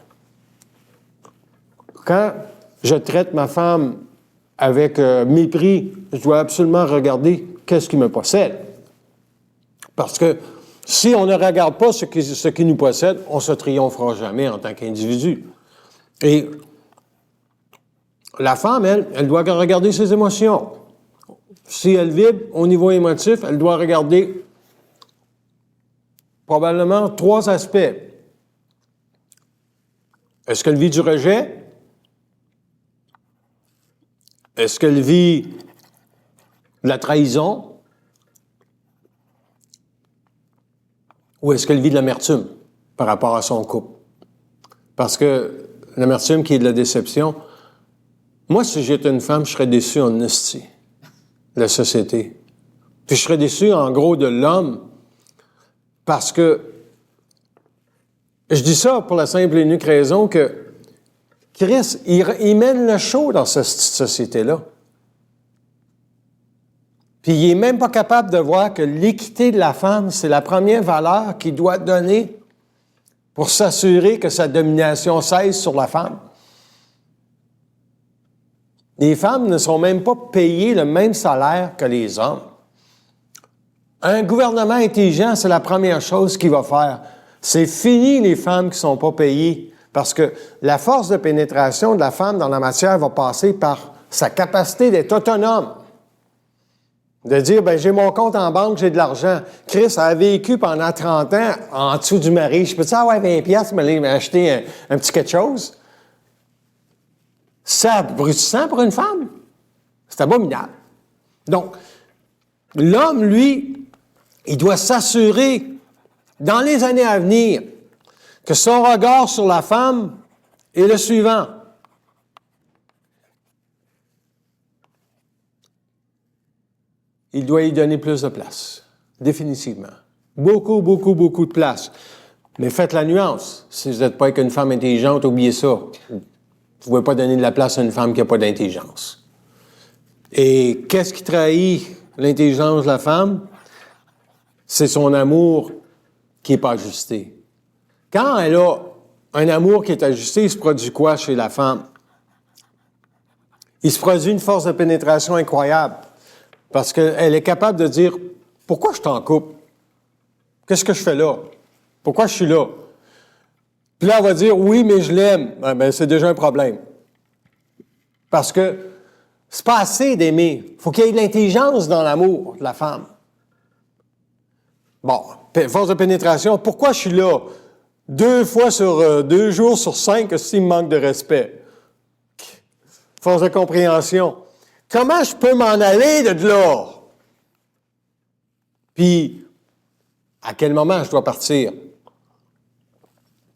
Speaker 1: Quand je traite ma femme avec mépris, je dois absolument regarder qu'est-ce qui me possède. Parce que si on ne regarde pas ce qui nous possède, on ne se triomphera jamais en tant qu'individu. Et la femme, elle doit regarder ses émotions. Si elle vibre au niveau émotif, elle doit regarder probablement 3 aspects. Est-ce qu'elle vit du rejet? Est-ce qu'elle vit de la trahison? Ou est-ce qu'elle vit de l'amertume par rapport à son couple? Parce que l'amertume qui est de la déception, moi, si j'étais une femme, je serais déçu en esti de la société. Puis je serais déçu, en gros, de l'homme, parce que je dis ça pour la simple et unique raison que Christ, il mène le show dans cette société-là. Puis il n'est même pas capable de voir que l'équité de la femme, c'est la première valeur qu'il doit donner pour s'assurer que sa domination cesse sur la femme. Les femmes ne sont même pas payées le même salaire que les hommes. Un gouvernement intelligent, c'est la première chose qu'il va faire. C'est fini les femmes qui ne sont pas payées. Parce que la force de pénétration de la femme dans la matière va passer par sa capacité d'être autonome. De dire, ben j'ai mon compte en banque, j'ai de l'argent. Chris a vécu pendant 30 ans en dessous du mari. Je peux-tu avoir 20 piastres, m'acheter un petit quelque chose? C'est abrutissant pour une femme. C'est abominable. Donc, l'homme, lui, il doit s'assurer, dans les années à venir, que son regard sur la femme est le suivant. Il doit y donner plus de place, définitivement. Beaucoup, beaucoup, beaucoup de place. Mais faites la nuance. Si vous n'êtes pas avec une femme intelligente, oubliez ça. Vous ne pouvez pas donner de la place à une femme qui n'a pas d'intelligence. Et qu'est-ce qui trahit l'intelligence de la femme? C'est son amour qui n'est pas ajusté. Quand elle a un amour qui est ajusté, il se produit quoi chez la femme? Il se produit une force de pénétration incroyable. Parce qu'elle est capable de dire, pourquoi je t'en coupe? Qu'est-ce que je fais là? Pourquoi je suis là? Puis là, elle va dire, oui, mais je l'aime. Ben, c'est déjà un problème. Parce que c'est pas assez d'aimer. Il faut qu'il y ait de l'intelligence dans l'amour de la femme. Bon, force de pénétration, pourquoi je suis là? 2 jours sur 5, s'il me manque de respect. Force de compréhension. Comment je peux m'en aller de là? Puis, à quel moment je dois partir?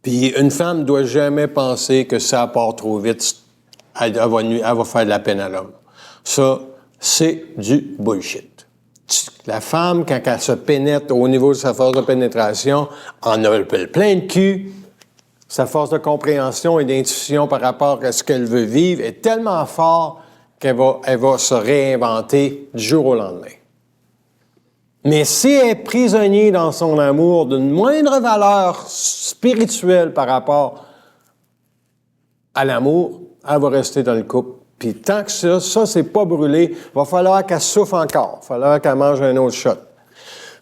Speaker 1: Puis, une femme ne doit jamais penser que ça part trop vite, elle va faire de la peine à l'homme. Ça, c'est du bullshit. La femme, quand elle se pénètre au niveau de sa force de pénétration, en a plein de cul. Sa force de compréhension et d'intuition par rapport à ce qu'elle veut vivre est tellement forte qu'elle va se réinventer du jour au lendemain. Mais si elle est prisonnière dans son amour d'une moindre valeur spirituelle par rapport à l'amour, elle va rester dans le couple. Puis tant que ça c'est pas brûlé, il va falloir qu'elle souffre encore. Il va falloir qu'elle mange un autre shot.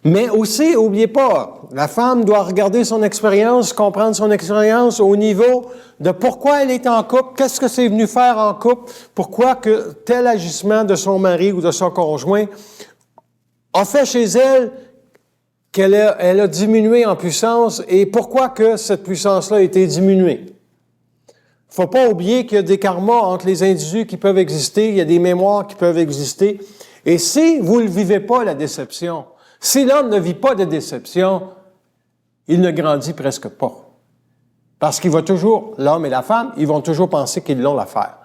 Speaker 1: Mais aussi, n'oubliez pas, la femme doit regarder son expérience, comprendre son expérience au niveau de pourquoi elle est en couple, qu'est-ce que c'est venu faire en couple, pourquoi que tel agissement de son mari ou de son conjoint a fait chez elle qu'elle a diminué en puissance et pourquoi que cette puissance-là a été diminuée. Il ne faut pas oublier qu'il y a des karmas entre les individus qui peuvent exister, il y a des mémoires qui peuvent exister. Et si vous ne vivez pas la déception, si l'homme ne vit pas de déception, il ne grandit presque pas. Parce qu'il va toujours, l'homme et la femme, ils vont toujours penser qu'ils l'ont l'affaire.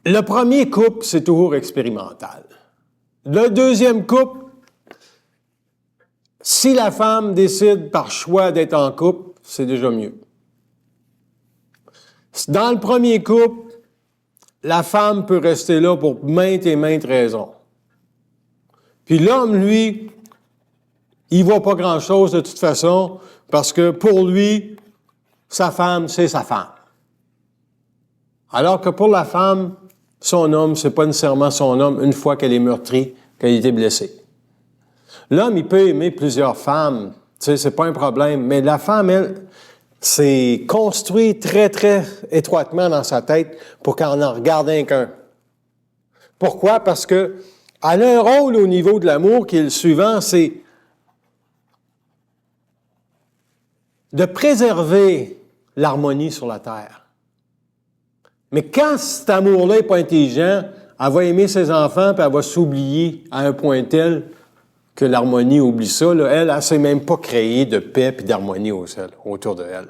Speaker 1: Le premier couple, c'est toujours expérimental. Le deuxième couple, si la femme décide par choix d'être en couple, c'est déjà mieux. Dans le premier couple, la femme peut rester là pour maintes et maintes raisons. Puis l'homme, lui, il voit pas grand-chose de toute façon, parce que pour lui, sa femme, c'est sa femme. Alors que pour la femme, son homme, c'est pas nécessairement son homme une fois qu'elle est meurtrie, qu'elle a été blessée. L'homme, il peut aimer plusieurs femmes, tu sais, c'est pas un problème, mais la femme, elle, c'est construit très, très étroitement dans sa tête pour qu'elle en regarde un qu'un. Pourquoi? Parce que elle a un rôle au niveau de l'amour qui est le suivant, c'est de préserver l'harmonie sur la terre. Mais quand cet amour-là n'est pas intelligent, elle va aimer ses enfants puis elle va s'oublier à un point tel que l'harmonie oublie ça. Là. Elle ne sait même pas créer de paix et d'harmonie autour de elle.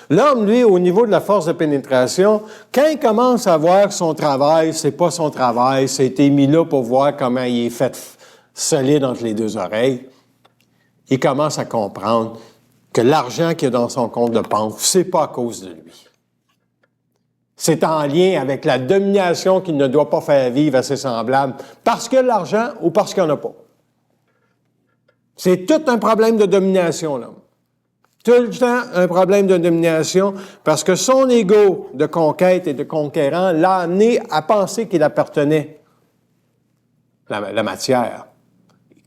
Speaker 1: L'homme, lui, au niveau de la force de pénétration, quand il commence à voir que son travail, c'est pas son travail, ça a été mis là pour voir comment il est fait solide entre les deux oreilles, il commence à comprendre que l'argent qu'il y a dans son compte de banque, c'est pas à cause de lui. C'est en lien avec la domination qu'il ne doit pas faire vivre à ses semblables, parce qu'il y a de l'argent ou parce qu'il n'y en a pas. C'est tout un problème de domination, là. Tout le temps un problème de domination, parce que son ego de conquête et de conquérant l'a amené à penser qu'il appartenait la matière,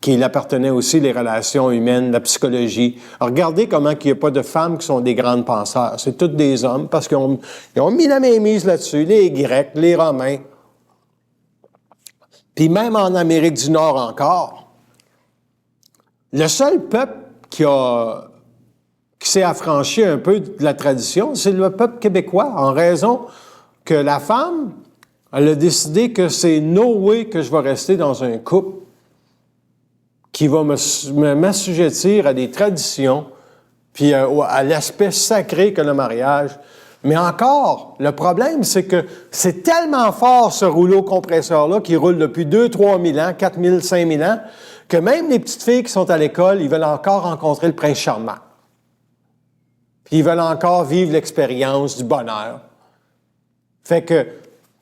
Speaker 1: qu'il appartenait aussi les relations humaines, la psychologie. Regardez comment il n'y a pas de femmes qui sont des grandes penseurs. C'est tous des hommes, parce qu'ils ont mis la mainmise là-dessus, les Grecs, les Romains. Puis même en Amérique du Nord encore, le seul peuple qui s'est affranchi un peu de la tradition, c'est le peuple québécois, en raison que la femme, elle a décidé que c'est no way que je vais rester dans un couple qui va m'assujettir à des traditions, puis à l'aspect sacré que le mariage. Mais encore, le problème, c'est que c'est tellement fort, ce rouleau compresseur-là, qui roule depuis 2-3 000 ans, 4 000, 5 000 ans, que même les petites filles qui sont à l'école, ils veulent encore rencontrer le prince charmant. Puis ils veulent encore vivre l'expérience du bonheur. Fait que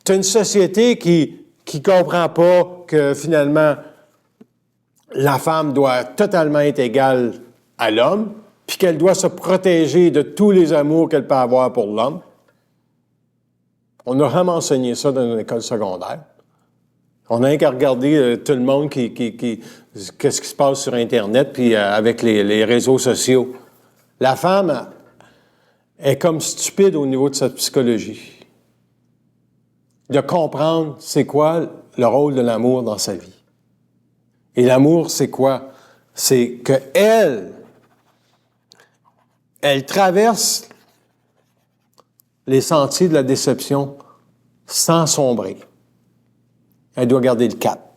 Speaker 1: tu as une société qui comprend pas que finalement la femme doit totalement être égale à l'homme, puis qu'elle doit se protéger de tous les amours qu'elle peut avoir pour l'homme. On a vraiment enseigné ça dans une école secondaire. On n'a qu'à regarder tout le monde qu'est-ce qui se passe sur Internet, puis avec les réseaux sociaux. La femme est comme stupide au niveau de sa psychologie. De comprendre c'est quoi le rôle de l'amour dans sa vie. Et l'amour, c'est quoi? C'est qu'elle traverse les sentiers de la déception sans sombrer. Elle doit garder le cap.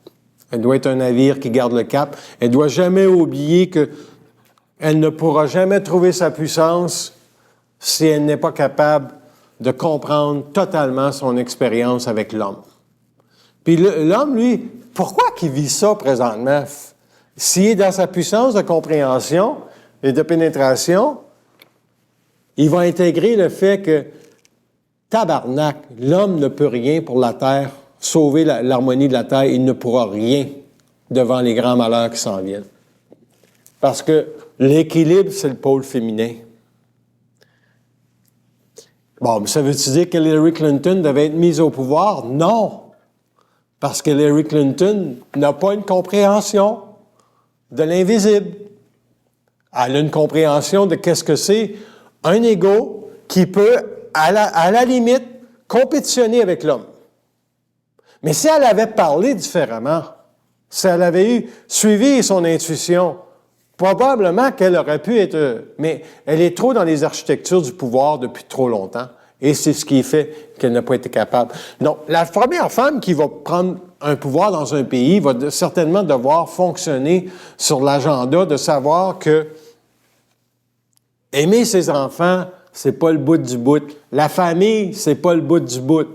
Speaker 1: Elle doit être un navire qui garde le cap. Elle ne doit jamais oublier qu'elle ne pourra jamais trouver sa puissance si elle n'est pas capable de comprendre totalement son expérience avec l'homme. Puis l'homme, lui, pourquoi qu'il vit ça présentement? S'il est dans sa puissance de compréhension et de pénétration, il va intégrer le fait que, tabarnak, l'homme ne peut rien pour la terre sauver l'harmonie de la Terre, il ne pourra rien devant les grands malheurs qui s'en viennent. Parce que l'équilibre, c'est le pôle féminin. Bon, mais ça veut-tu dire que Hillary Clinton devait être mise au pouvoir? Non! Parce que Hillary Clinton n'a pas une compréhension de l'invisible. Elle a une compréhension de qu'est-ce que c'est un ego qui peut, à la limite, compétitionner avec l'homme. Mais si elle avait parlé différemment, si elle avait suivi son intuition, probablement qu'elle aurait pu être... Mais elle est trop dans les architectures du pouvoir depuis trop longtemps. Et c'est ce qui fait qu'elle n'a pas été capable. Donc, la première femme qui va prendre un pouvoir dans un pays va certainement devoir fonctionner sur l'agenda de savoir que aimer ses enfants, c'est pas le bout du bout. La famille, c'est pas le bout du bout.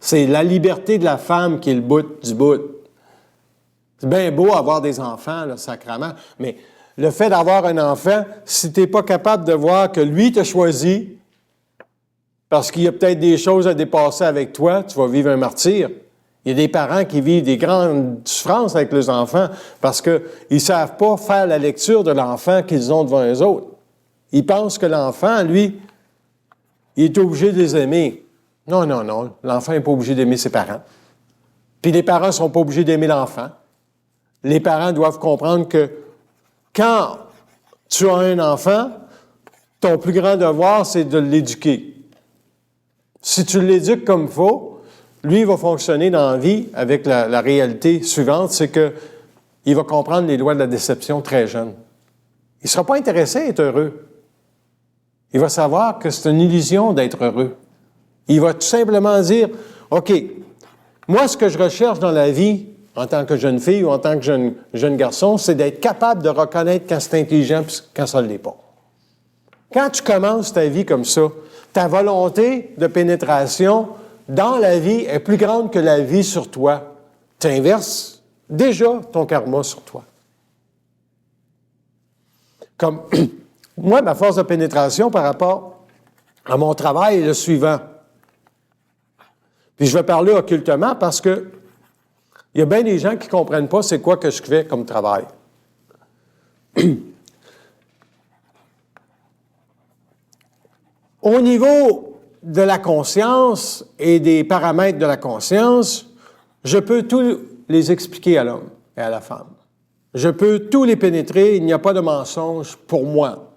Speaker 1: C'est la liberté de la femme qui est le bout du bout. C'est bien beau avoir des enfants, là, sacrément, mais le fait d'avoir un enfant, si tu n'es pas capable de voir que lui t'a choisi, parce qu'il y a peut-être des choses à dépasser avec toi, tu vas vivre un martyre. Il y a des parents qui vivent des grandes souffrances avec leurs enfants parce qu'ils ne savent pas faire la lecture de l'enfant qu'ils ont devant eux autres. Ils pensent que l'enfant, lui, il est obligé de les aimer. Non, non, non. L'enfant n'est pas obligé d'aimer ses parents. Puis les parents ne sont pas obligés d'aimer l'enfant. Les parents doivent comprendre que quand tu as un enfant, ton plus grand devoir, c'est de l'éduquer. Si tu l'éduques comme il faut, lui, il va fonctionner dans la vie avec la réalité suivante, c'est qu'il va comprendre les lois de la déception très jeune. Il ne sera pas intéressé à être heureux. Il va savoir que c'est une illusion d'être heureux. Il va tout simplement dire, OK, moi, ce que je recherche dans la vie, en tant que jeune fille ou en tant que jeune garçon, c'est d'être capable de reconnaître quand c'est intelligent et quand ça ne l'est pas. Quand tu commences ta vie comme ça, ta volonté de pénétration dans la vie est plus grande que la vie sur toi. Tu inverses déjà ton karma sur toi. Comme moi, ma force de pénétration par rapport à mon travail est le suivant. Puis je vais parler occultement parce que il y a bien des gens qui ne comprennent pas c'est quoi que je fais comme travail. Au niveau de la conscience et des paramètres de la conscience, je peux tous les expliquer à l'homme et à la femme. Je peux tous les pénétrer, il n'y a pas de mensonge pour moi.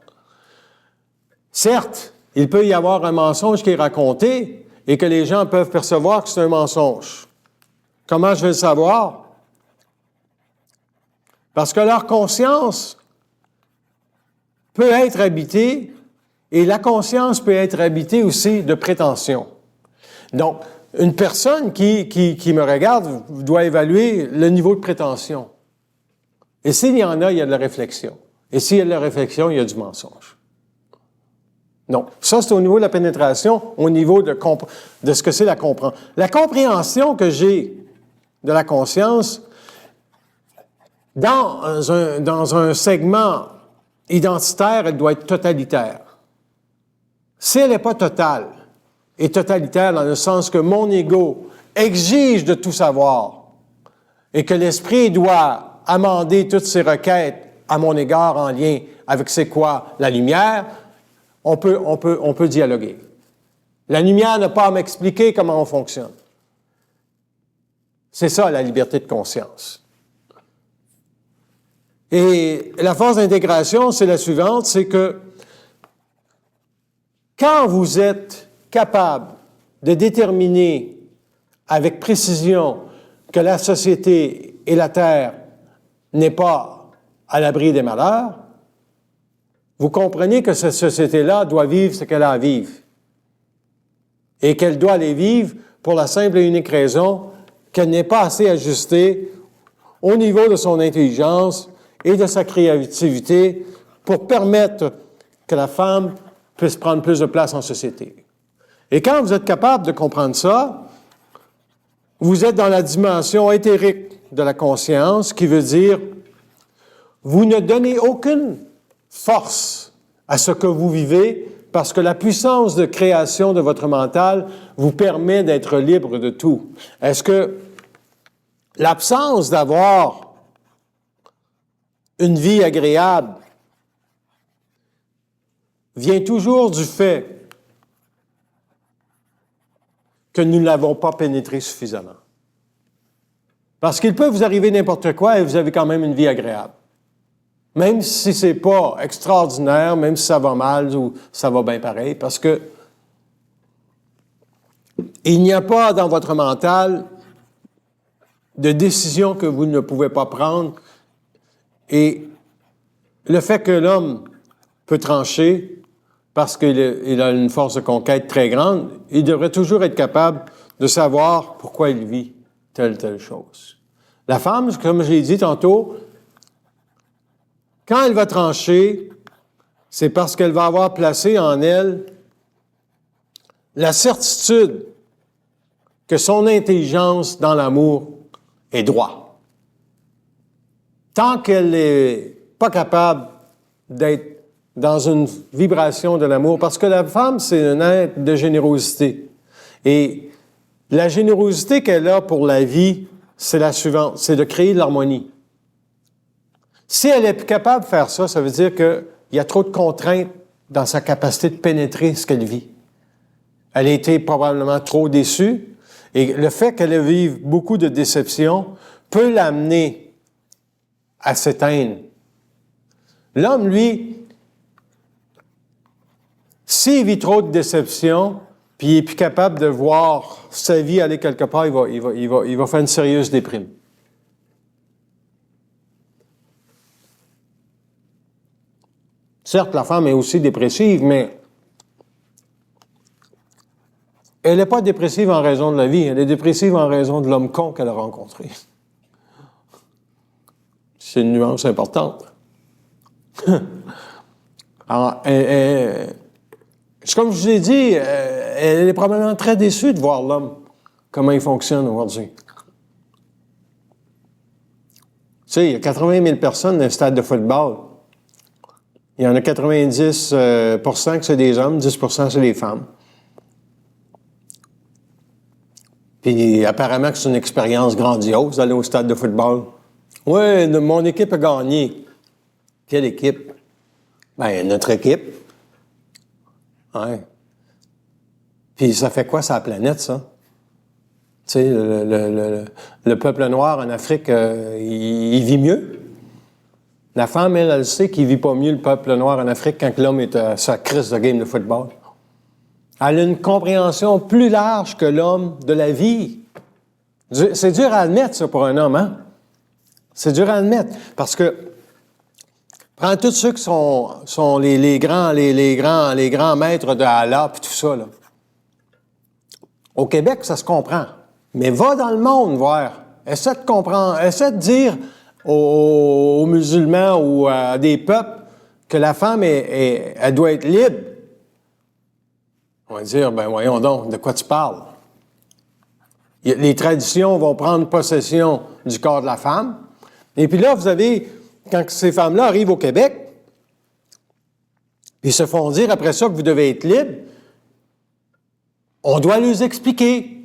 Speaker 1: Certes, il peut y avoir un mensonge qui est raconté et que les gens peuvent percevoir que c'est un mensonge. Comment je vais le savoir? Parce que leur conscience peut être habitée et la conscience peut être habitée aussi de prétention. Donc, une personne qui me regarde doit évaluer le niveau de prétention. Et s'il y en a, il y a de la réflexion. Et s'il y a de la réflexion, il y a du mensonge. Donc, ça, c'est au niveau de la pénétration, au niveau de ce que c'est la compréhension. La compréhension que j'ai de la conscience, dans un segment identitaire, elle doit être totalitaire. Si elle n'est pas totale, et totalitaire dans le sens que mon ego exige de tout savoir, et que l'esprit doit amender toutes ses requêtes à mon égard en lien avec c'est quoi la lumière, on peut dialoguer. La lumière n'a pas à m'expliquer comment on fonctionne. C'est ça, la liberté de conscience. Et la force d'intégration, c'est la suivante, c'est que quand vous êtes capable de déterminer avec précision que la société et la Terre n'est pas à l'abri des malheurs, vous comprenez que cette société-là doit vivre ce qu'elle a à vivre. Et qu'elle doit les vivre pour la simple et unique raison qu'elle n'est pas assez ajustée au niveau de son intelligence et de sa créativité pour permettre que la femme puisse prendre plus de place en société. Et quand vous êtes capable de comprendre ça, vous êtes dans la dimension éthérique de la conscience, qui veut dire vous ne donnez aucune force à ce que vous vivez parce que la puissance de création de votre mental vous permet d'être libre de tout. Est-ce que l'absence d'avoir une vie agréable vient toujours du fait que nous ne l'avons pas pénétré suffisamment. Parce qu'il peut vous arriver n'importe quoi et vous avez quand même une vie agréable. Même si c'est pas extraordinaire, même si ça va mal ou ça va bien pareil, parce que il n'y a pas dans votre mental de décision que vous ne pouvez pas prendre. Et le fait que l'homme peut trancher parce qu'il a une force de conquête très grande, il devrait toujours être capable de savoir pourquoi il vit telle chose. La femme, comme je l'ai dit tantôt, quand elle va trancher, c'est parce qu'elle va avoir placé en elle la certitude que son intelligence dans l'amour est droit. Tant qu'elle n'est pas capable d'être dans une vibration de l'amour, parce que la femme, c'est un être de générosité. Et la générosité qu'elle a pour la vie, c'est la suivante, c'est de créer de l'harmonie. Si elle est plus capable de faire ça, ça veut dire qu'il y a trop de contraintes dans sa capacité de pénétrer ce qu'elle vit. Elle a été probablement trop déçue, et le fait qu'elle vive beaucoup de déceptions peut l'amener à s'éteindre. L'homme, lui, s'il vit trop de déceptions, puis il n'est plus capable de voir sa vie aller quelque part, il va faire une sérieuse déprime. Certes, la femme est aussi dépressive, mais elle n'est pas dépressive en raison de la vie, elle est dépressive en raison de l'homme con qu'elle a rencontré. C'est une nuance importante. Alors, comme je vous ai dit, elle est probablement très déçue de voir l'homme, comment il fonctionne aujourd'hui. Tu sais, il y a 80 000 personnes dans un stade de football. Il y en a 90 que c'est des hommes, 10 c'est des femmes. Puis apparemment que c'est une expérience grandiose d'aller au stade de football. Oui, mon équipe a gagné. Quelle équipe? Ben, notre équipe. Ouais. Puis ça fait quoi sur la planète, ça? Tu sais, le peuple noir en Afrique, il vit mieux. La femme, elle sait qu'il vit pas mieux le peuple noir en Afrique quand l'homme est à sa crise de game de football. Elle a une compréhension plus large que l'homme de la vie. C'est dur à admettre, ça, pour un homme, hein? C'est dur à admettre. Parce que, prends tous ceux qui sont les grands maîtres de Allah puis tout ça, là. Au Québec, ça se comprend. Mais va dans le monde voir. Essaie de comprendre. Essaie de dire aux musulmans ou à des peuples que la femme, elle doit être libre. On va dire, ben voyons donc, de quoi tu parles? Les traditions vont prendre possession du corps de la femme. Et puis là, vous avez, quand ces femmes-là arrivent au Québec, ils se font dire après ça que vous devez être libre, on doit leur expliquer.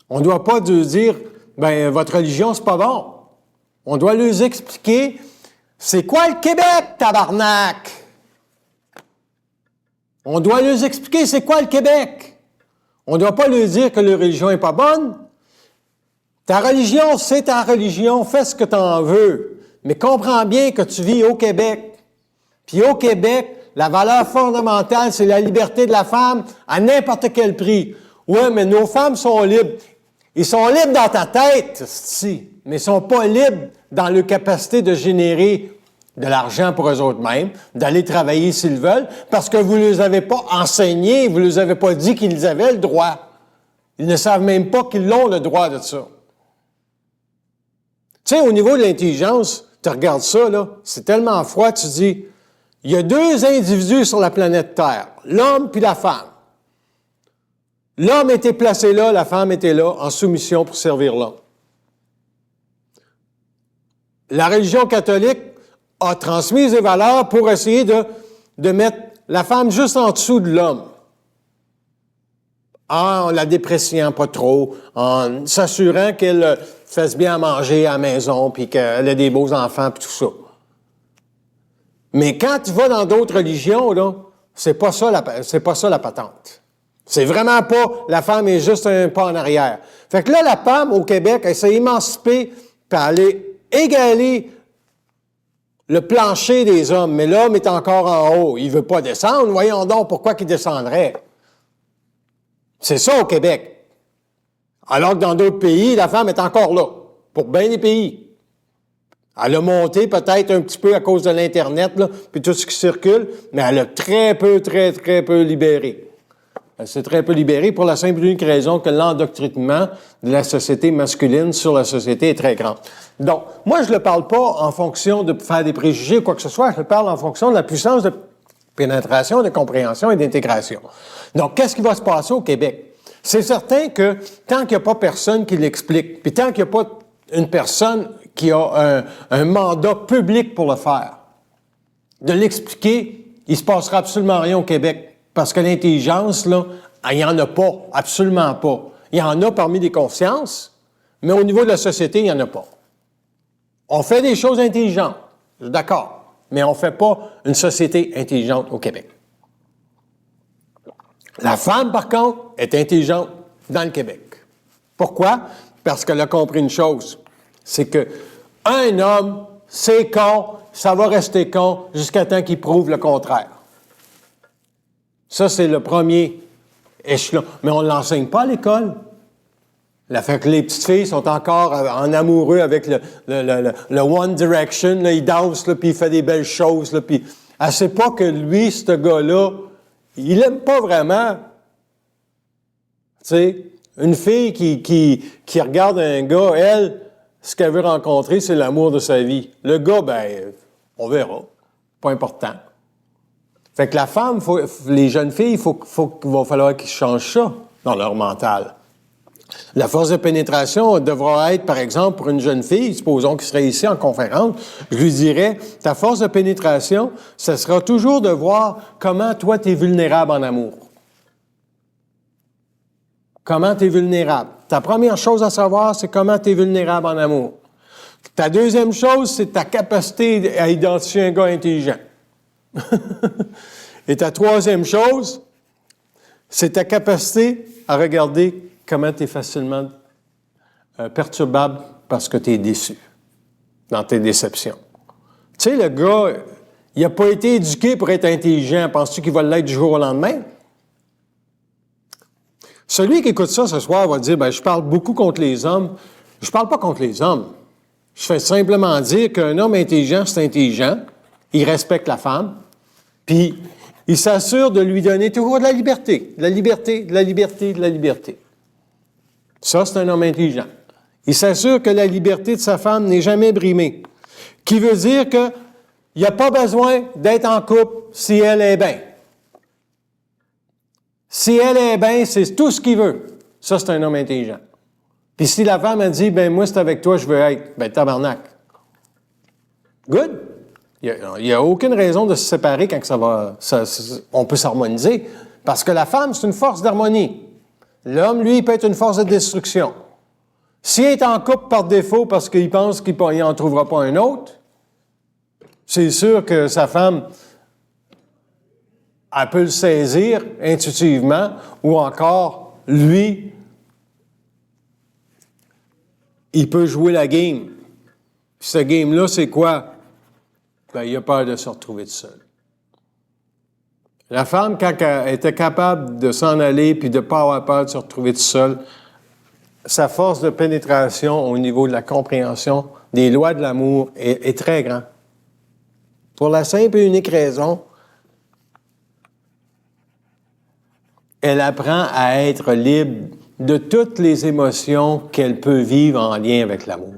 Speaker 1: On ne doit pas leur dire, ben votre religion, c'est pas bon. On doit leur expliquer, c'est quoi le Québec, tabarnak? On doit leur expliquer c'est quoi le Québec. On ne doit pas leur dire que leur religion n'est pas bonne. Ta religion, c'est ta religion, fais ce que tu en veux. Mais comprends bien que tu vis au Québec. Puis au Québec, la valeur fondamentale, c'est la liberté de la femme à n'importe quel prix. Oui, mais nos femmes sont libres. Ils sont libres dans ta tête, si, mais ils ne sont pas libres dans leur capacité de générer de l'argent pour eux autres mêmes, d'aller travailler s'ils veulent, parce que vous ne les avez pas enseignés, vous ne les avez pas dit qu'ils avaient le droit. Ils ne savent même pas qu'ils ont le droit de ça. Tu sais, au niveau de l'intelligence, tu regardes ça, là, c'est tellement froid, tu dis, il y a deux individus sur la planète Terre, l'homme puis la femme. L'homme était placé là, la femme était là, en soumission pour servir l'homme. La religion catholique a transmis des valeurs pour essayer de mettre la femme juste en dessous de l'homme. En la dépréciant pas trop, en s'assurant qu'elle fasse bien à manger à la maison, puis qu'elle ait des beaux enfants, puis tout ça. Mais quand tu vas dans d'autres religions, là, c'est pas ça la patente. C'est vraiment pas, la femme est juste un pas en arrière. Fait que là, la femme, au Québec, elle s'est émancipée, puis aller égaler le plancher des hommes. Mais l'homme est encore en haut. Il veut pas descendre. Voyons donc, pourquoi qu'il descendrait? C'est ça au Québec. Alors que dans d'autres pays, la femme est encore là. Pour bien des pays. Elle a monté peut-être un petit peu à cause de l'Internet, là, puis tout ce qui circule, mais elle a très peu libéré. Elle s'est très peu libérée pour la simple et unique raison que l'endoctrinement de la société masculine sur la société est très grand. Donc, moi, je ne le parle pas en fonction de faire des préjugés ou quoi que ce soit, je le parle en fonction de la puissance de pénétration, de compréhension et d'intégration. Donc, qu'est-ce qui va se passer au Québec? C'est certain que tant qu'il n'y a pas personne qui l'explique, puis tant qu'il n'y a pas une personne qui a un mandat public pour le faire, de l'expliquer, il ne se passera absolument rien au Québec. Parce que l'intelligence, là, il n'y en a pas, absolument pas. Il y en a parmi les consciences, mais au niveau de la société, il n'y en a pas. On fait des choses intelligentes, je suis d'accord, mais on ne fait pas une société intelligente au Québec. La femme, par contre, est intelligente dans le Québec. Pourquoi? Parce qu'elle a compris une chose, c'est que un homme, c'est con, ça va rester con jusqu'à temps qu'il prouve le contraire. Ça, c'est le premier échelon. Mais on ne l'enseigne pas à l'école. La fait que les petites filles sont encore en amoureux avec le One Direction. Là, il danse, là, puis il fait des belles choses. Là, puis elle ne sait pas que lui, ce gars-là, il l'aime pas vraiment. Tu sais, une fille qui regarde un gars, elle, ce qu'elle veut rencontrer, c'est l'amour de sa vie. Le gars, ben, on verra. Pas important. Fait que la femme, les jeunes filles, il va falloir qu'ils changent ça dans leur mental. La force de pénétration devra être, par exemple, pour une jeune fille, supposons qu'elle serait ici en conférence, je lui dirais, ta force de pénétration, ce sera toujours de voir comment toi, tu es vulnérable en amour. Comment tu es vulnérable. Ta première chose à savoir, c'est comment tu es vulnérable en amour. Ta deuxième chose, c'est ta capacité à identifier un gars intelligent. Et ta troisième chose, c'est ta capacité à regarder comment tu es facilement perturbable parce que tu es déçu dans tes déceptions. Tu sais, le gars, il n'a pas été éduqué pour être intelligent. Penses-tu qu'il va l'être du jour au lendemain? Celui qui écoute ça ce soir va dire, ben, je parle beaucoup contre les hommes. Je parle pas contre les hommes. Je fais simplement dire qu'un homme intelligent, c'est intelligent. Il respecte la femme. Puis, il s'assure de lui donner toujours de la liberté. De la liberté, de la liberté, de la liberté. Ça, c'est un homme intelligent. Il s'assure que la liberté de sa femme n'est jamais brimée. Qui veut dire qu'il n'y a pas besoin d'être en couple si elle est bien. Si elle est bien, c'est tout ce qu'il veut. Ça, c'est un homme intelligent. Puis si la femme a dit, ben moi, c'est avec toi, je veux être, ben tabarnak. Good. Il n'y a aucune raison de se séparer quand on peut s'harmoniser. Parce que la femme, c'est une force d'harmonie. L'homme, lui, il peut être une force de destruction. S'il est en couple par défaut parce qu'il pense qu'il n'en trouvera pas un autre, c'est sûr que sa femme, elle peut le saisir intuitivement, ou encore, lui, il peut jouer la game. Puis ce game-là, c'est quoi? Ben, il a peur de se retrouver tout seul. La femme, quand elle était capable de s'en aller puis de ne pas avoir peur de se retrouver tout seul, sa force de pénétration au niveau de la compréhension des lois de l'amour est très grande. Pour la simple et unique raison, elle apprend à être libre de toutes les émotions qu'elle peut vivre en lien avec l'amour.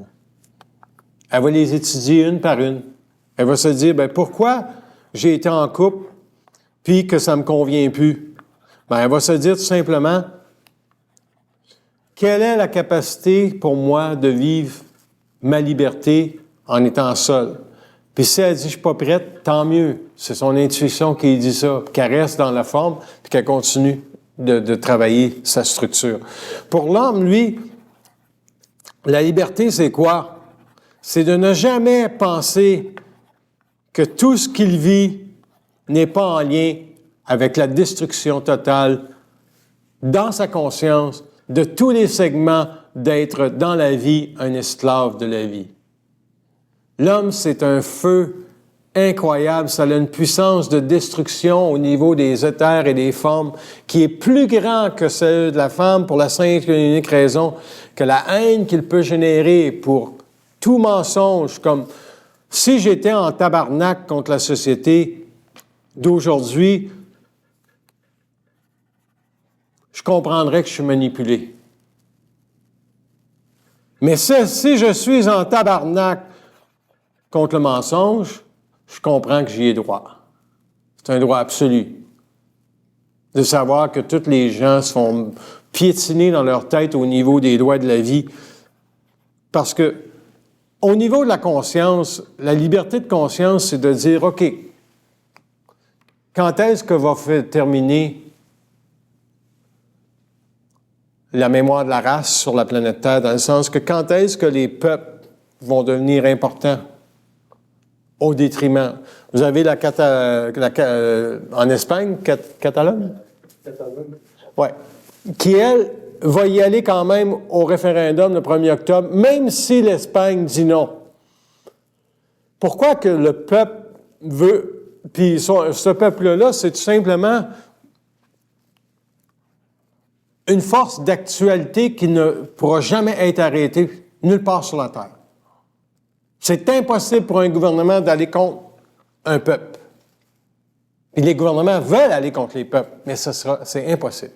Speaker 1: Elle va les étudier une par une. Elle va se dire, ben pourquoi j'ai été en couple puis que ça ne me convient plus? Ben, elle va se dire tout simplement, quelle est la capacité pour moi de vivre ma liberté en étant seule? Puis si elle dit, je ne suis pas prête, tant mieux. C'est son intuition qui dit ça, qu'elle reste dans la forme puis qu'elle continue de travailler sa structure. Pour l'homme, lui, La liberté, c'est quoi? C'est de ne jamais penser que tout ce qu'il vit n'est pas en lien avec la destruction totale dans sa conscience de tous les segments d'être dans la vie un esclave de la vie. L'homme, c'est un feu incroyable, ça a une puissance de destruction au niveau des éthers et des formes qui est plus grand que celle de la femme pour la simple et unique raison que la haine qu'il peut générer pour tout mensonge, comme si j'étais en tabarnak contre la société d'aujourd'hui, je comprendrais que je suis manipulé. Mais si je suis en tabarnak contre le mensonge, je comprends que j'y ai droit. C'est un droit absolu. De savoir que tous les gens se font piétiner dans leur tête au niveau des lois de la vie. Parce que, au niveau de la conscience, la liberté de conscience, c'est de dire, OK, quand est-ce que va terminer la mémoire de la race sur la planète Terre, dans le sens que quand est-ce que les peuples vont devenir importants au détriment? Vous avez en Espagne, Catalogne? Catalogne. Oui. Qui, elle, va y aller quand même au référendum le 1er octobre, même si l'Espagne dit non. Pourquoi que le peuple veut... Puis ce peuple-là, c'est tout simplement une force d'actualité qui ne pourra jamais être arrêtée nulle part sur la Terre. C'est impossible pour un gouvernement d'aller contre un peuple. Et les gouvernements veulent aller contre les peuples, mais c'est impossible.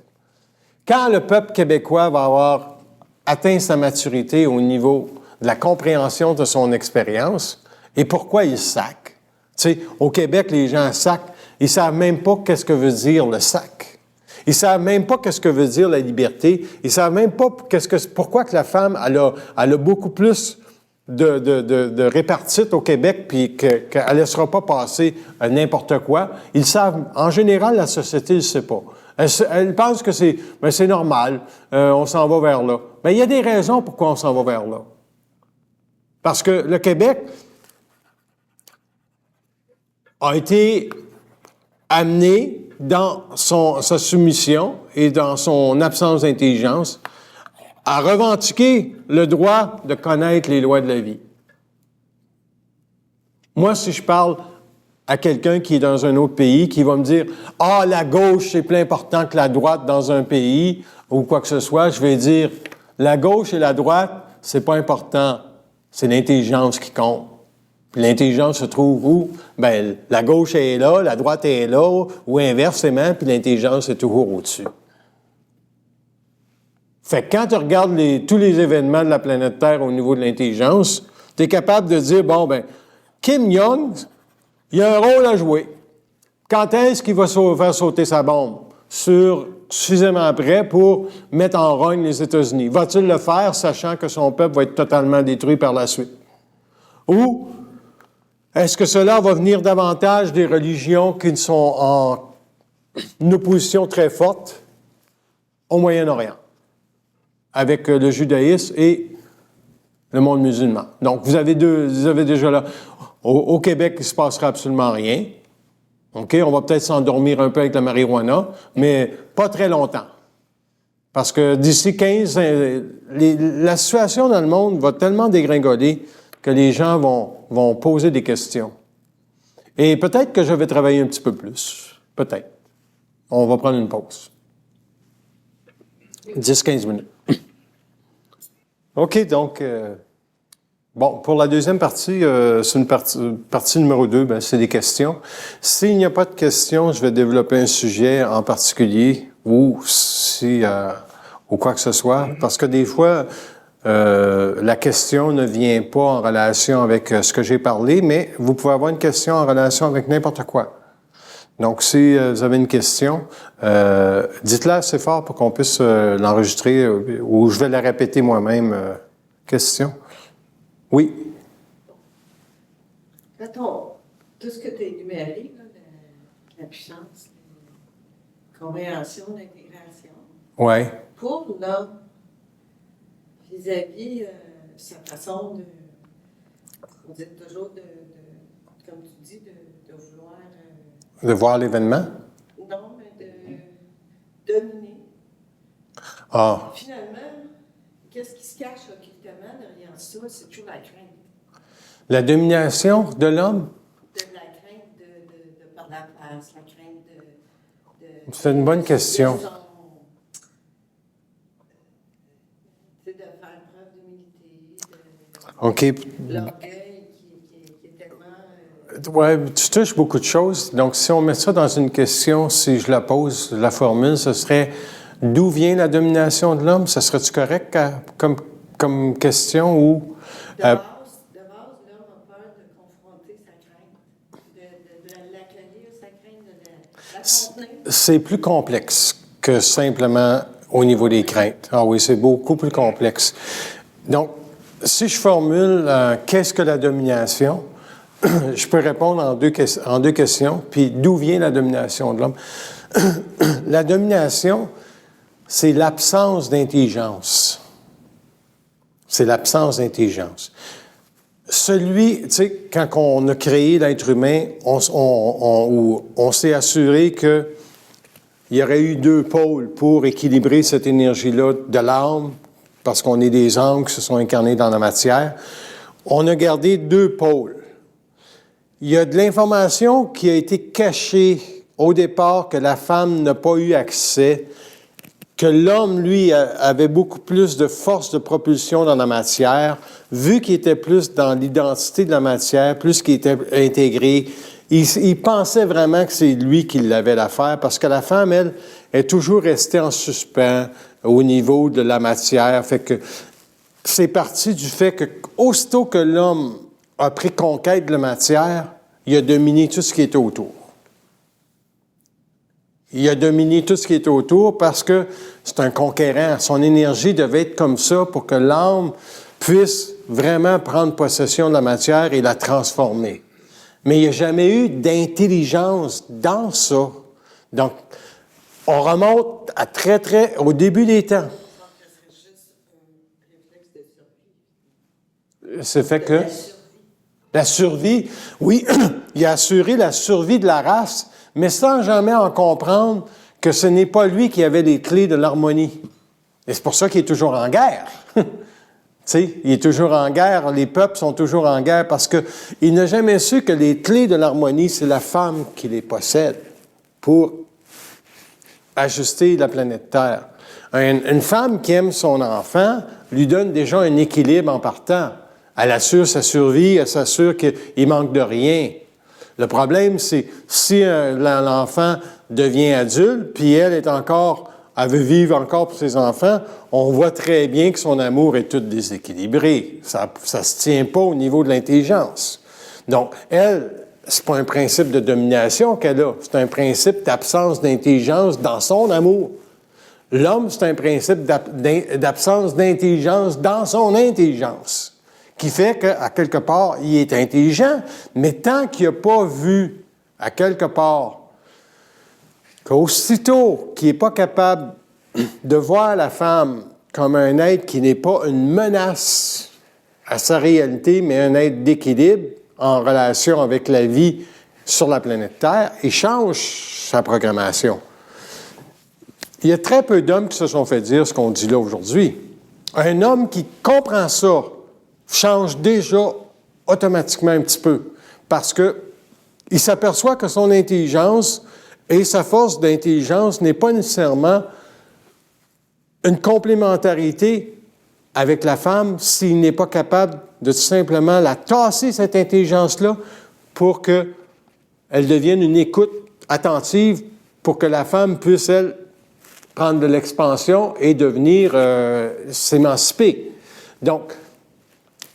Speaker 1: Quand le peuple québécois va avoir atteint sa maturité au niveau de la compréhension de son expérience, et pourquoi il sac? Tu sais, au Québec, les gens sacent, ils savent même pas qu'est-ce que veut dire le sac. Ils savent même pas qu'est-ce que veut dire la liberté. Ils savent même pas pourquoi que la femme, elle a beaucoup plus de répartites au Québec, puis qu'elle ne laissera pas passer n'importe quoi. Ils savent, en général, la société ne le sait pas. Elle pense que c'est normal, on s'en va vers là. Mais il y a des raisons pourquoi on s'en va vers là. Parce que le Québec a été amené dans sa soumission et dans son absence d'intelligence à revendiquer le droit de connaître les lois de la vie. Moi, si je parle à quelqu'un qui est dans un autre pays, qui va me dire « Ah, la gauche, c'est plus important que la droite dans un pays » ou quoi que ce soit, je vais dire « La gauche et la droite, c'est pas important, c'est l'intelligence qui compte. » Puis l'intelligence se trouve où? Bien, la gauche est là, la droite est là, ou inversement, puis l'intelligence est toujours au-dessus. Fait que quand tu regardes tous les événements de la planète Terre au niveau de l'intelligence, tu es capable de dire, bon, ben, Kim Jong, il a un rôle à jouer. Quand est-ce qu'il va faire sauter sa bombe? Suffisamment près pour mettre en rogne les États-Unis. Va-t-il le faire, sachant que son peuple va être totalement détruit par la suite? Ou est-ce que cela va venir davantage des religions qui sont en opposition très forte au Moyen-Orient, avec le judaïsme et le monde musulman? Donc, vous avez déjà là. Au Québec, il ne se passera absolument rien. OK? On va peut-être s'endormir un peu avec la marijuana, mais pas très longtemps. Parce que d'ici 15... la situation dans le monde va tellement dégringoler que les gens vont poser des questions. Et peut-être que je vais travailler un petit peu plus. Peut-être. On va prendre une pause. 10-15 minutes. OK, donc... bon, pour la deuxième partie, c'est une partie numéro 2, ben, c'est des questions. S'il n'y a pas de questions, je vais développer un sujet en particulier ou quoi que ce soit. Parce que des fois... la question ne vient pas en relation avec ce que j'ai parlé, mais vous pouvez avoir une question en relation avec n'importe quoi. Donc, si vous avez une question, dites-la assez fort pour qu'on puisse l'enregistrer ou je vais la répéter moi-même. Question? Oui?
Speaker 2: Mettons, tout ce que tu as énuméré, là, la puissance, la compréhension, l'intégration.
Speaker 1: Oui.
Speaker 2: Pour l'homme, vis-à-vis sa façon de. On dit toujours comme tu dis, de vouloir.
Speaker 1: De voir l'événement?
Speaker 2: Non, mais de dominer.
Speaker 1: Ah.
Speaker 2: Finalement, qu'est-ce qui se cache occultement derrière ça? C'est toujours la crainte.
Speaker 1: La domination de l'homme?
Speaker 2: De la crainte de perdre la place, la crainte de
Speaker 1: c'est une bonne question.
Speaker 2: De faire preuve d'humilité,
Speaker 1: OK.
Speaker 2: l'orgueil qui est tellement...
Speaker 1: Oui, tu touches beaucoup de choses. Donc, si on met ça dans une question, si je la pose, la formule, ce serait d'où vient la domination de l'homme? Ça serait-tu correct comme question ou...
Speaker 2: De base, l'homme a peur de confronter sa crainte, de l'accueillir, sa crainte, de la contenir.
Speaker 1: C'est plus complexe que simplement au niveau des craintes. Ah oui, c'est beaucoup plus complexe. Donc, si je formule qu'est-ce que la domination, je peux répondre en deux questions. Puis, d'où vient la domination de l'homme? La domination, c'est l'absence d'intelligence. C'est l'absence d'intelligence. Tu sais, quand on a créé l'être humain, on s'est assuré qu'il y aurait eu deux pôles pour équilibrer cette énergie-là de l'âme, parce qu'on est des âmes qui se sont incarnées dans la matière. On a gardé deux pôles. Il y a de l'information qui a été cachée au départ, que la femme n'a pas eu accès, que l'homme, lui, avait beaucoup plus de force de propulsion dans la matière, vu qu'il était plus dans l'identité de la matière, plus qu'il était intégré. Il pensait vraiment que c'est lui qui l'avait l'affaire, parce que la femme, elle, est toujours restée en suspens au niveau de la matière. Fait que c'est parti du fait que, aussitôt que l'homme a pris conquête de la matière, il a dominé tout ce qui était autour. Il a dominé tout ce qui était autour parce que c'est un conquérant. Son énergie devait être comme ça pour que l'âme puisse vraiment prendre possession de la matière et la transformer. Mais il n'y a jamais eu d'intelligence dans ça. Donc, on remonte à au début des temps. C'est fait que? La survie. Oui, il a assuré la survie de la race, mais sans jamais en comprendre que ce n'est pas lui qui avait les clés de l'harmonie. Et c'est pour ça qu'il est toujours en guerre. Tu sais, il est toujours en guerre, les peuples sont toujours en guerre parce qu'il n'a jamais su que les clés de l'harmonie, c'est la femme qui les possède pour ajuster la planète Terre. Une femme qui aime son enfant lui donne déjà un équilibre en partant. Elle assure sa survie, elle s'assure qu'il manque de rien. Le problème, c'est si l'enfant devient adulte, puis elle veut vivre encore pour ses enfants, on voit très bien que son amour est tout déséquilibré. Ça se tient pas au niveau de l'intelligence. Donc, elle, c'est pas un principe de domination qu'elle a, c'est un principe d'absence d'intelligence dans son amour. L'homme, c'est un principe d'absence d'intelligence dans son intelligence, qui fait qu'à quelque part, il est intelligent, mais tant qu'il n'a pas vu, à quelque part, qu'aussitôt qu'il n'est pas capable de voir la femme comme un être qui n'est pas une menace à sa réalité, mais un être d'équilibre en relation avec la vie sur la planète Terre, il change sa programmation. Il y a très peu d'hommes qui se sont fait dire ce qu'on dit là aujourd'hui. Un homme qui comprend ça change déjà automatiquement un petit peu, parce qu'il s'aperçoit que son intelligence et sa force d'intelligence n'est pas nécessairement une complémentarité avec la femme s'il n'est pas capable de tout simplement la tasser, cette intelligence-là, pour qu'elle devienne une écoute attentive, pour que la femme puisse, elle, prendre de l'expansion et devenir s'émanciper. Donc,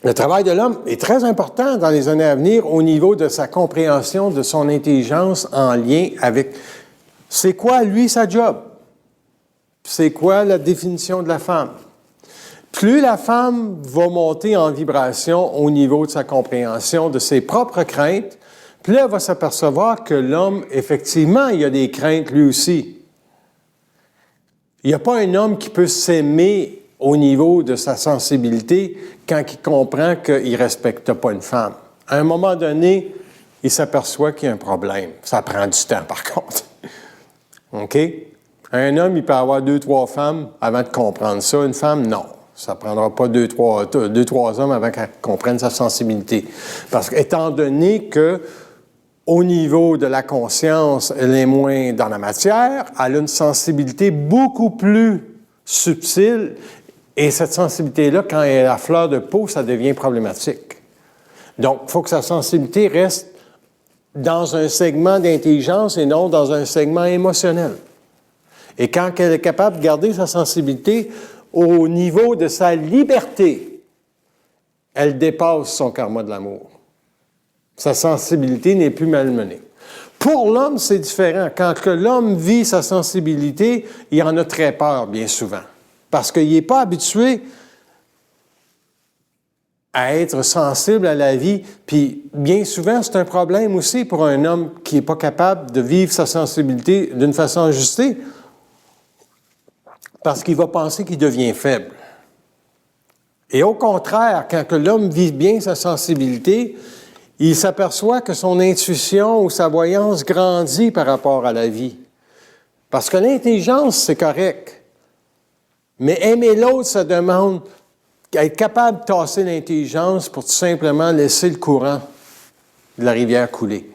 Speaker 1: le travail de l'homme est très important dans les années à venir au niveau de sa compréhension de son intelligence en lien avec c'est quoi, lui, sa job? C'est quoi la définition de la femme? Plus la femme va monter en vibration au niveau de sa compréhension de ses propres craintes, plus elle va s'apercevoir que l'homme, effectivement, il a des craintes lui aussi. Il n'y a pas un homme qui peut s'aimer au niveau de sa sensibilité quand il comprend qu'il ne respecte pas une femme. À un moment donné, il s'aperçoit qu'il y a un problème. Ça prend du temps, par contre. OK? Un homme, il peut avoir 2-3 femmes avant de comprendre ça. Une femme, non. Ça ne prendra pas 2-3 hommes avant qu'elle comprenne sa sensibilité. Parce qu'étant donné que, au niveau de la conscience, elle est moins dans la matière, elle a une sensibilité beaucoup plus subtile. Et cette sensibilité-là, quand elle est à fleur de peau, ça devient problématique. Donc, il faut que sa sensibilité reste dans un segment d'intelligence et non dans un segment émotionnel. Et quand elle est capable de garder sa sensibilité au niveau de sa liberté, elle dépasse son karma de l'amour. Sa sensibilité n'est plus malmenée. Pour l'homme, c'est différent. Quand que l'homme vit sa sensibilité, il en a très peur, bien souvent. Parce qu'il n'est pas habitué à être sensible à la vie. Puis, bien souvent, c'est un problème aussi pour un homme qui n'est pas capable de vivre sa sensibilité d'une façon ajustée, parce qu'il va penser qu'il devient faible. Et au contraire, quand que l'homme vit bien sa sensibilité, il s'aperçoit que son intuition ou sa voyance grandit par rapport à la vie. Parce que l'intelligence, c'est correct. Mais aimer l'autre, ça demande être capable de tasser l'intelligence pour tout simplement laisser le courant de la rivière couler.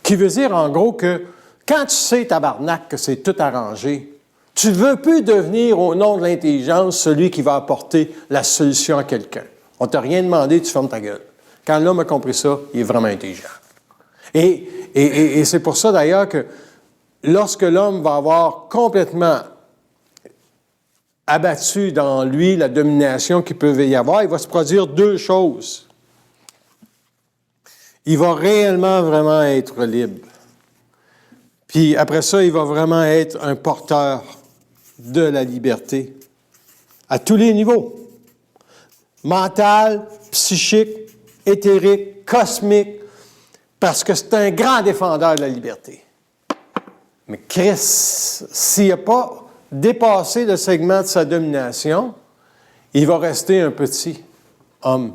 Speaker 1: Qui veut dire, en gros, que quand tu sais, tabarnak, que c'est tout arrangé, tu ne veux plus devenir, au nom de l'intelligence, celui qui va apporter la solution à quelqu'un. On ne t'a rien demandé, tu fermes ta gueule. Quand l'homme a compris ça, il est vraiment intelligent. Et c'est pour ça, d'ailleurs, que lorsque l'homme va avoir complètement abattu dans lui la domination qu'il peut y avoir, il va se produire deux choses. Il va réellement, vraiment être libre. Puis après ça, il va vraiment être un porteur de la liberté à tous les niveaux. Mental, psychique, éthérique, cosmique, parce que c'est un grand défendeur de la liberté. Mais Christ, s'il n'a pas dépassé le segment de sa domination, il va rester un petit homme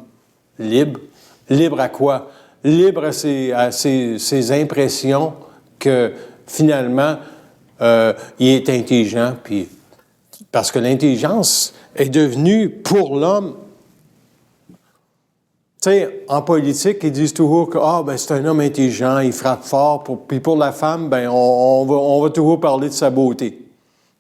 Speaker 1: libre. Libre à quoi? Libre à ses impressions que finalement, il est intelligent, puis parce que l'intelligence est devenue pour l'homme. Tu sais, en politique, ils disent toujours que c'est un homme intelligent, il frappe fort, puis pour la femme, on va toujours parler de sa beauté.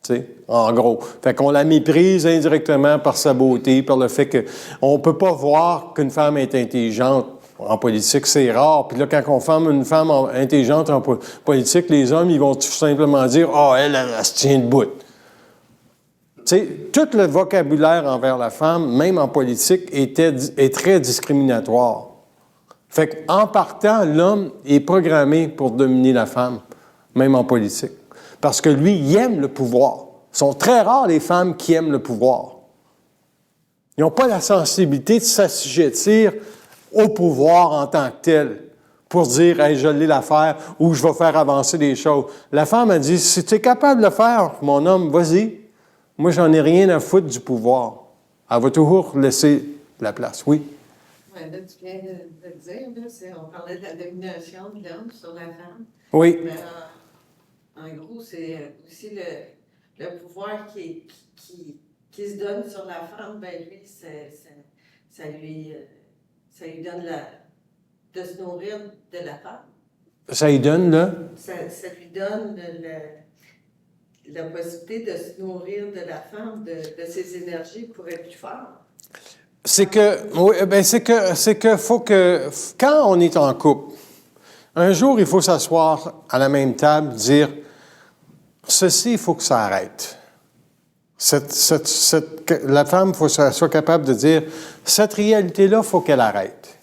Speaker 1: Tu sais, en gros. Fait qu'on la méprise indirectement par sa beauté, par le fait qu'on ne peut pas voir qu'une femme est intelligente. En politique, c'est rare. Puis là, quand on forme une femme intelligente en politique, les hommes, ils vont tout simplement dire « elle se tient debout ». Tu sais, tout le vocabulaire envers la femme, même en politique, est très discriminatoire. Fait qu'en partant, l'homme est programmé pour dominer la femme, même en politique. Parce que lui, il aime le pouvoir. Ce sont très rares les femmes qui aiment le pouvoir. Ils n'ont pas la sensibilité de s'assujettir au pouvoir en tant que tel, pour dire « hey, je l'ai l'affaire » ou « je vais faire avancer des choses ». La femme a dit « si tu es capable de le faire, mon homme, vas-y. Moi, j'en ai rien à foutre du pouvoir. » Elle va toujours laisser la place. Oui?
Speaker 2: Oui, là, tu viens de le dire, là, on parlait de la domination de l'homme sur la femme.
Speaker 1: Oui.
Speaker 2: Mais en gros, c'est aussi le pouvoir qui se donne sur la femme, lui, ça lui donne de se nourrir de la femme.
Speaker 1: Ça lui donne, là?
Speaker 2: Ça lui donne la possibilité de se nourrir de la femme, de ses énergies pour être plus fort.
Speaker 1: C'est que faut que, quand on est en couple, un jour, il faut s'asseoir à la même table, dire, ceci, il faut que ça arrête. La femme, il faut qu'elle soit capable de dire, cette réalité-là, il faut qu'elle arrête.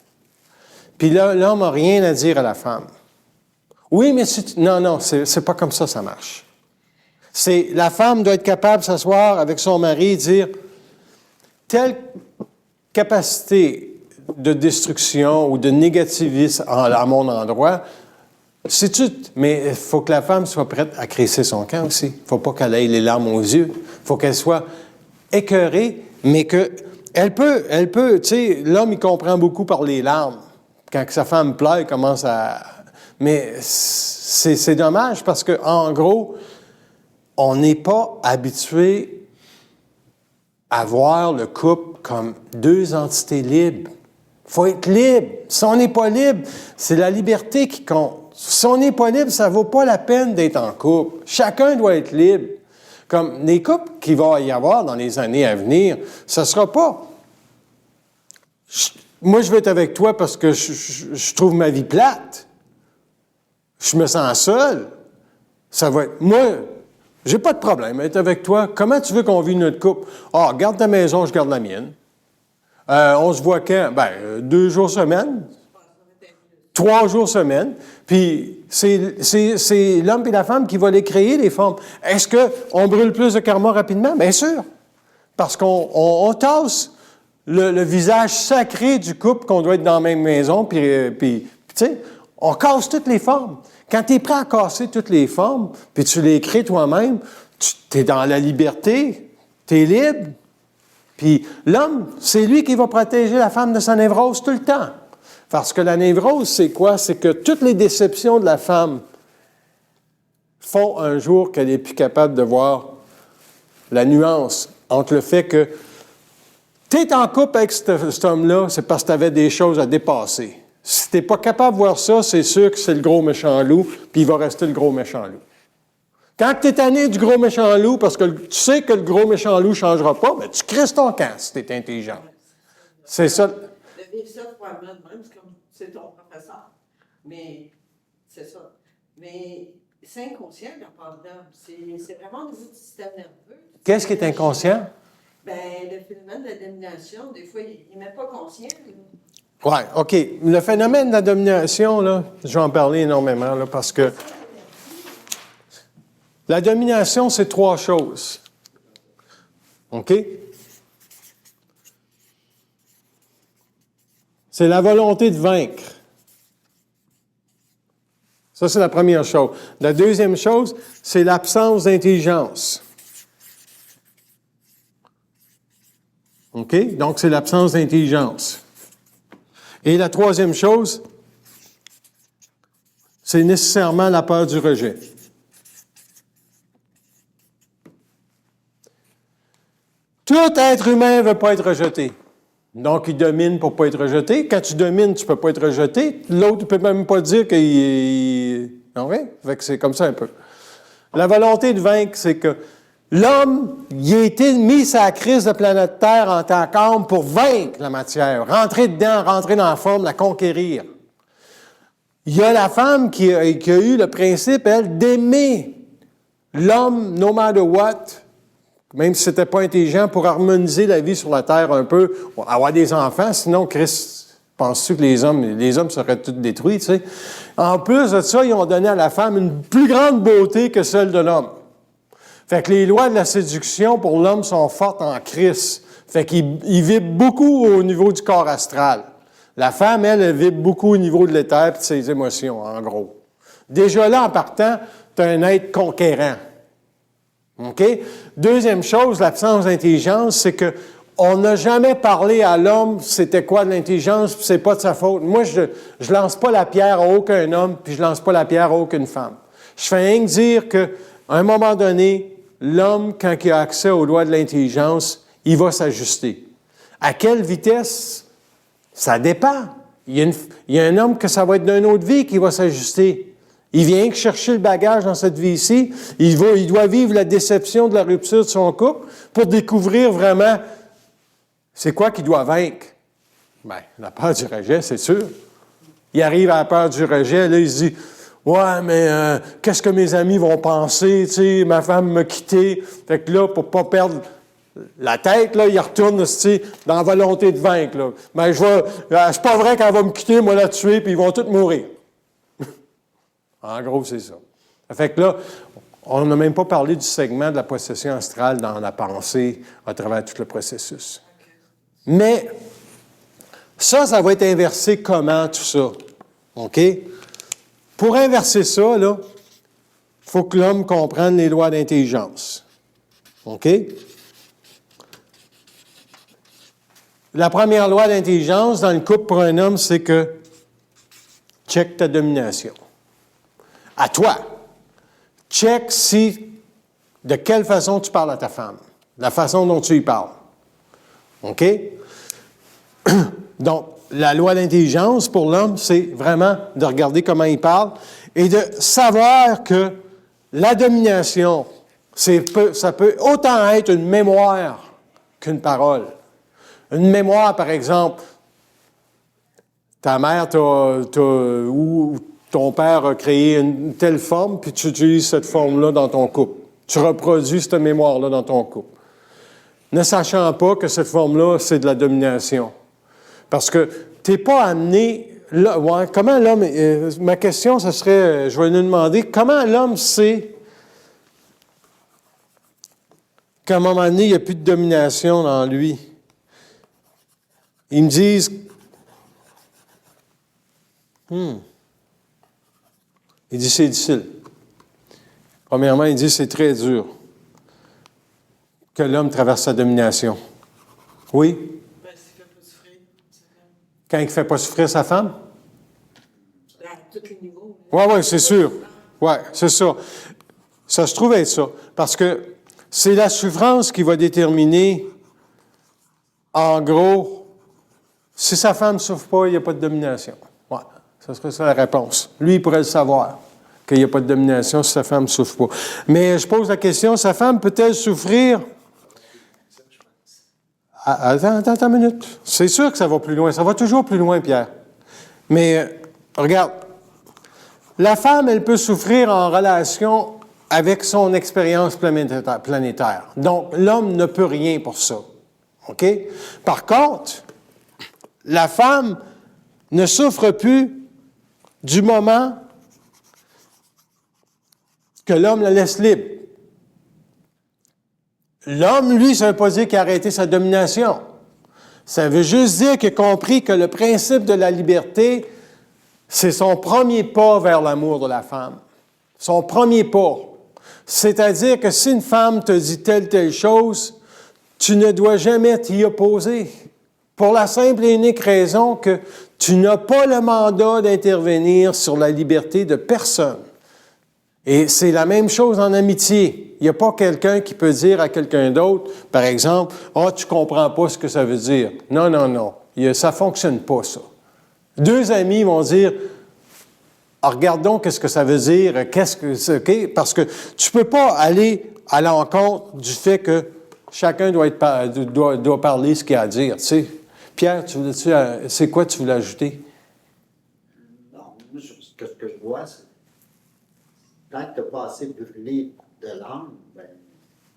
Speaker 1: Puis là, l'homme n'a rien à dire à la femme. Oui, mais non, c'est pas comme ça marche. La femme doit être capable de s'asseoir avec son mari et dire, telle capacité de destruction ou de négativisme à mon endroit, mais il faut que la femme soit prête à crisser son camp aussi. Il ne faut pas qu'elle ait les larmes aux yeux. Il faut qu'elle soit écœurée mais que elle peut, tu sais, l'homme, il comprend beaucoup par les larmes. Quand sa femme pleure, il commence à... Mais c'est dommage parce que, en gros, on n'est pas habitué à voir le couple comme deux entités libres. Il faut être libre. Si on n'est pas libre, c'est la liberté qui compte. Si on n'est pas libre, ça ne vaut pas la peine d'être en couple. Chacun doit être libre. Comme les couples qu'il va y avoir dans les années à venir, ce ne sera pas... Moi, je veux être avec toi parce que je trouve ma vie plate. Je me sens seul. Ça va être... Moi, j'ai pas de problème à être avec toi. Comment tu veux qu'on vive notre couple? Ah, garde ta maison, je garde la mienne. On se voit quand? 2 jours semaine. 3 jours semaine. Puis, c'est l'homme et la femme qui va les créer, les formes. Est-ce qu'on brûle plus de karma rapidement? Bien sûr. Parce qu'on tasse le visage sacré du couple qu'on doit être dans la même maison, puis tu sais, on casse toutes les formes. Quand tu es prêt à casser toutes les formes, puis tu les crées toi-même, tu es dans la liberté, tu es libre. Puis l'homme, c'est lui qui va protéger la femme de sa névrose tout le temps. Parce que la névrose, c'est quoi? C'est que toutes les déceptions de la femme font un jour qu'elle n'est plus capable de voir la nuance entre le fait que tu es en couple avec cet homme-là, c'est parce que tu avais des choses à dépasser. Si tu n'es pas capable de voir ça, c'est sûr que c'est le gros méchant loup, puis il va rester le gros méchant loup. Quand tu es tanné du gros méchant loup, parce que tu sais que le gros méchant loup ne changera pas, bien, tu crisses ton camp si tu es intelligent. C'est ça.
Speaker 2: De vivre ça probablement de même, c'est comme c'est ton professeur. Mais c'est ça. Mais c'est inconscient quand on parle d'homme. C'est vraiment au niveau du système nerveux.
Speaker 1: Qu'est-ce qui est inconscient?
Speaker 2: Bien, le phénomène de la domination, des fois, il n'est même pas conscient.
Speaker 1: Oui, OK. Le phénomène de la domination, là, je vais en parler énormément, là, parce que la domination, c'est 3 choses. OK? C'est la volonté de vaincre. Ça, c'est la première chose. La deuxième chose, c'est l'absence d'intelligence. OK? Donc, c'est l'absence d'intelligence. Et la troisième chose, c'est nécessairement la peur du rejet. Tout être humain ne veut pas être rejeté. Donc, il domine pour ne pas être rejeté. Quand tu domines, tu ne peux pas être rejeté. L'autre ne peut même pas dire qu'il... Non, oui? Fait que c'est comme ça un peu. La volonté de vaincre, c'est que l'homme, il a été mis sur la crise de planète Terre en tant qu'homme pour vaincre la matière, rentrer dedans, rentrer dans la forme, la conquérir. Il y a la femme qui a eu le principe, elle, d'aimer l'homme, no matter what, même si c'était pas intelligent, pour harmoniser la vie sur la Terre un peu, avoir des enfants, sinon, Christ, penses-tu que les hommes seraient tous détruits, tu sais? En plus de ça, ils ont donné à la femme une plus grande beauté que celle de l'homme. Fait que les lois de la séduction pour l'homme sont fortes en Christ. Fait qu'il vibre beaucoup au niveau du corps astral. La femme, elle vibre beaucoup au niveau de l'éther et de ses émotions, en gros. Déjà là, en partant, tu as un être conquérant. OK? Deuxième chose, l'absence d'intelligence, c'est que on n'a jamais parlé à l'homme c'était quoi de l'intelligence, puis c'est pas de sa faute. Moi, je lance pas la pierre à aucun homme, puis je lance pas la pierre à aucune femme. Je fais rien que dire qu'à un moment donné, l'homme, quand il a accès aux lois de l'intelligence, il va s'ajuster. À quelle vitesse? Ça dépend. Il y a un homme que ça va être d'une autre vie qui va s'ajuster. Il vient que chercher le bagage dans cette vie-ci. Il doit vivre la déception de la rupture de son couple pour découvrir vraiment c'est quoi qu'il doit vaincre. Bien, la peur du rejet, c'est sûr. Il arrive à la peur du rejet, là, il se dit « Ouais, mais qu'est-ce que mes amis vont penser? Tu sais, ma femme m'a quitté. » Fait que là, pour ne pas perdre la tête, là, il retourne dans la volonté de vaincre. Là. Ben, c'est pas vrai qu'elle va me quitter, moi la tuer, puis ils vont tous mourir. En gros, c'est ça. Fait que là, on n'a même pas parlé du segment de la possession astrale dans la pensée à travers tout le processus. Mais ça va être inversé comment, tout ça? OK? Pour inverser ça, là, il faut que l'homme comprenne les lois d'intelligence. OK? la première loi d'intelligence dans le couple pour un homme, c'est que check ta domination. À toi. Check de quelle façon tu parles à ta femme. La façon dont tu y parles. OK? Donc, la loi d'intelligence pour l'homme, c'est vraiment de regarder comment il parle et de savoir que la domination, ça peut autant être une mémoire qu'une parole. Une mémoire, par exemple, ta mère ou ton père a créé une telle forme, puis tu utilises cette forme-là dans ton couple. Tu reproduis cette mémoire-là dans ton couple. Ne sachant pas que cette forme-là, c'est de la domination. Parce que tu n'es pas amené... comment l'homme... ma question, ce serait, je vais lui demander, comment l'homme sait qu'à un moment donné, il n'y a plus de domination dans lui? Ils me disent... Il dit c'est difficile. Premièrement, il dit c'est très dur que l'homme traverse sa domination. Oui? Quand il ne fait pas souffrir sa femme?
Speaker 2: À tous les niveaux.
Speaker 1: Oui, c'est sûr. Oui, c'est ça. Ça se trouve être ça. Parce que c'est la souffrance qui va déterminer, en gros, si sa femme ne souffre pas, il n'y a pas de domination. Oui, ça serait ça la réponse. Lui, il pourrait le savoir, qu'il n'y a pas de domination si sa femme ne souffre pas. Mais je pose la question, sa femme peut-elle souffrir? Attends une minute. C'est sûr que ça va plus loin. Ça va toujours plus loin, Pierre. Mais regarde, la femme, elle peut souffrir en relation avec son expérience planétaire. Donc, l'homme ne peut rien pour ça. OK? Par contre, la femme ne souffre plus du moment que l'homme la laisse libre. L'homme, lui, ça ne veut pas dire qu'il a arrêté sa domination. Ça veut juste dire qu'il a compris que le principe de la liberté, c'est son premier pas vers l'amour de la femme. Son premier pas. C'est-à-dire que si une femme te dit telle chose, tu ne dois jamais t'y opposer. Pour la simple et unique raison que tu n'as pas le mandat d'intervenir sur la liberté de personne. Et c'est la même chose en amitié. Il n'y a pas quelqu'un qui peut dire à quelqu'un d'autre, par exemple, « Ah, tu ne comprends pas ce que ça veut dire. » Non. Ça ne fonctionne pas, ça. Deux amis vont dire, « Regardons qu'est-ce que ça veut dire, qu'est-ce que c'est, okay? » Parce que tu ne peux pas aller à l'encontre du fait que chacun doit parler ce qu'il a à dire. Tu sais. Pierre, c'est quoi tu voulais ajouter?
Speaker 3: Non, ce que je vois, c'est quand tu n'as pas assez brûlé de l'âme, ben,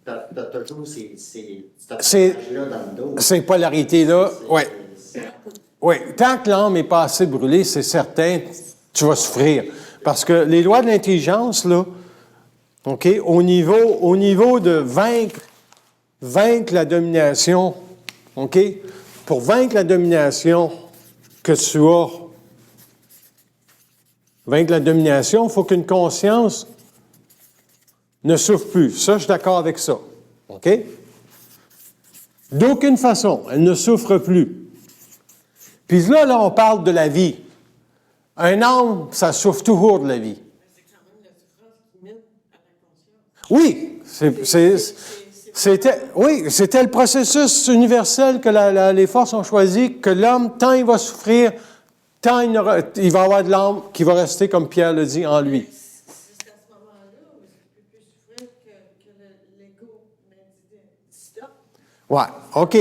Speaker 3: tu as toujours cette là dans le dos.
Speaker 1: Ces polarités-là, oui. Oui, tant que l'âme n'est pas assez brûlée, c'est certain, tu vas souffrir. Parce que les lois de l'intelligence, là, OK, au niveau de vaincre la domination, OK, pour vaincre la domination que tu as, vaincre la domination, il faut qu'une conscience ne souffre plus. Ça, je suis d'accord avec ça. OK? D'aucune façon, elle ne souffre plus. Puis là, on parle de la vie. Un âme, ça souffre toujours de la vie.
Speaker 2: C'est quand même la souffrance qui mène à la conscience.
Speaker 1: Oui, c'était le processus universel que les forces ont choisi, que l'homme, tant il va souffrir, tant il va avoir de l'âme qui va rester, comme Pierre le dit, en lui.
Speaker 2: C'est à ce moment-là où il peut plus souffrir que l'ego distorse.
Speaker 1: Oui, OK.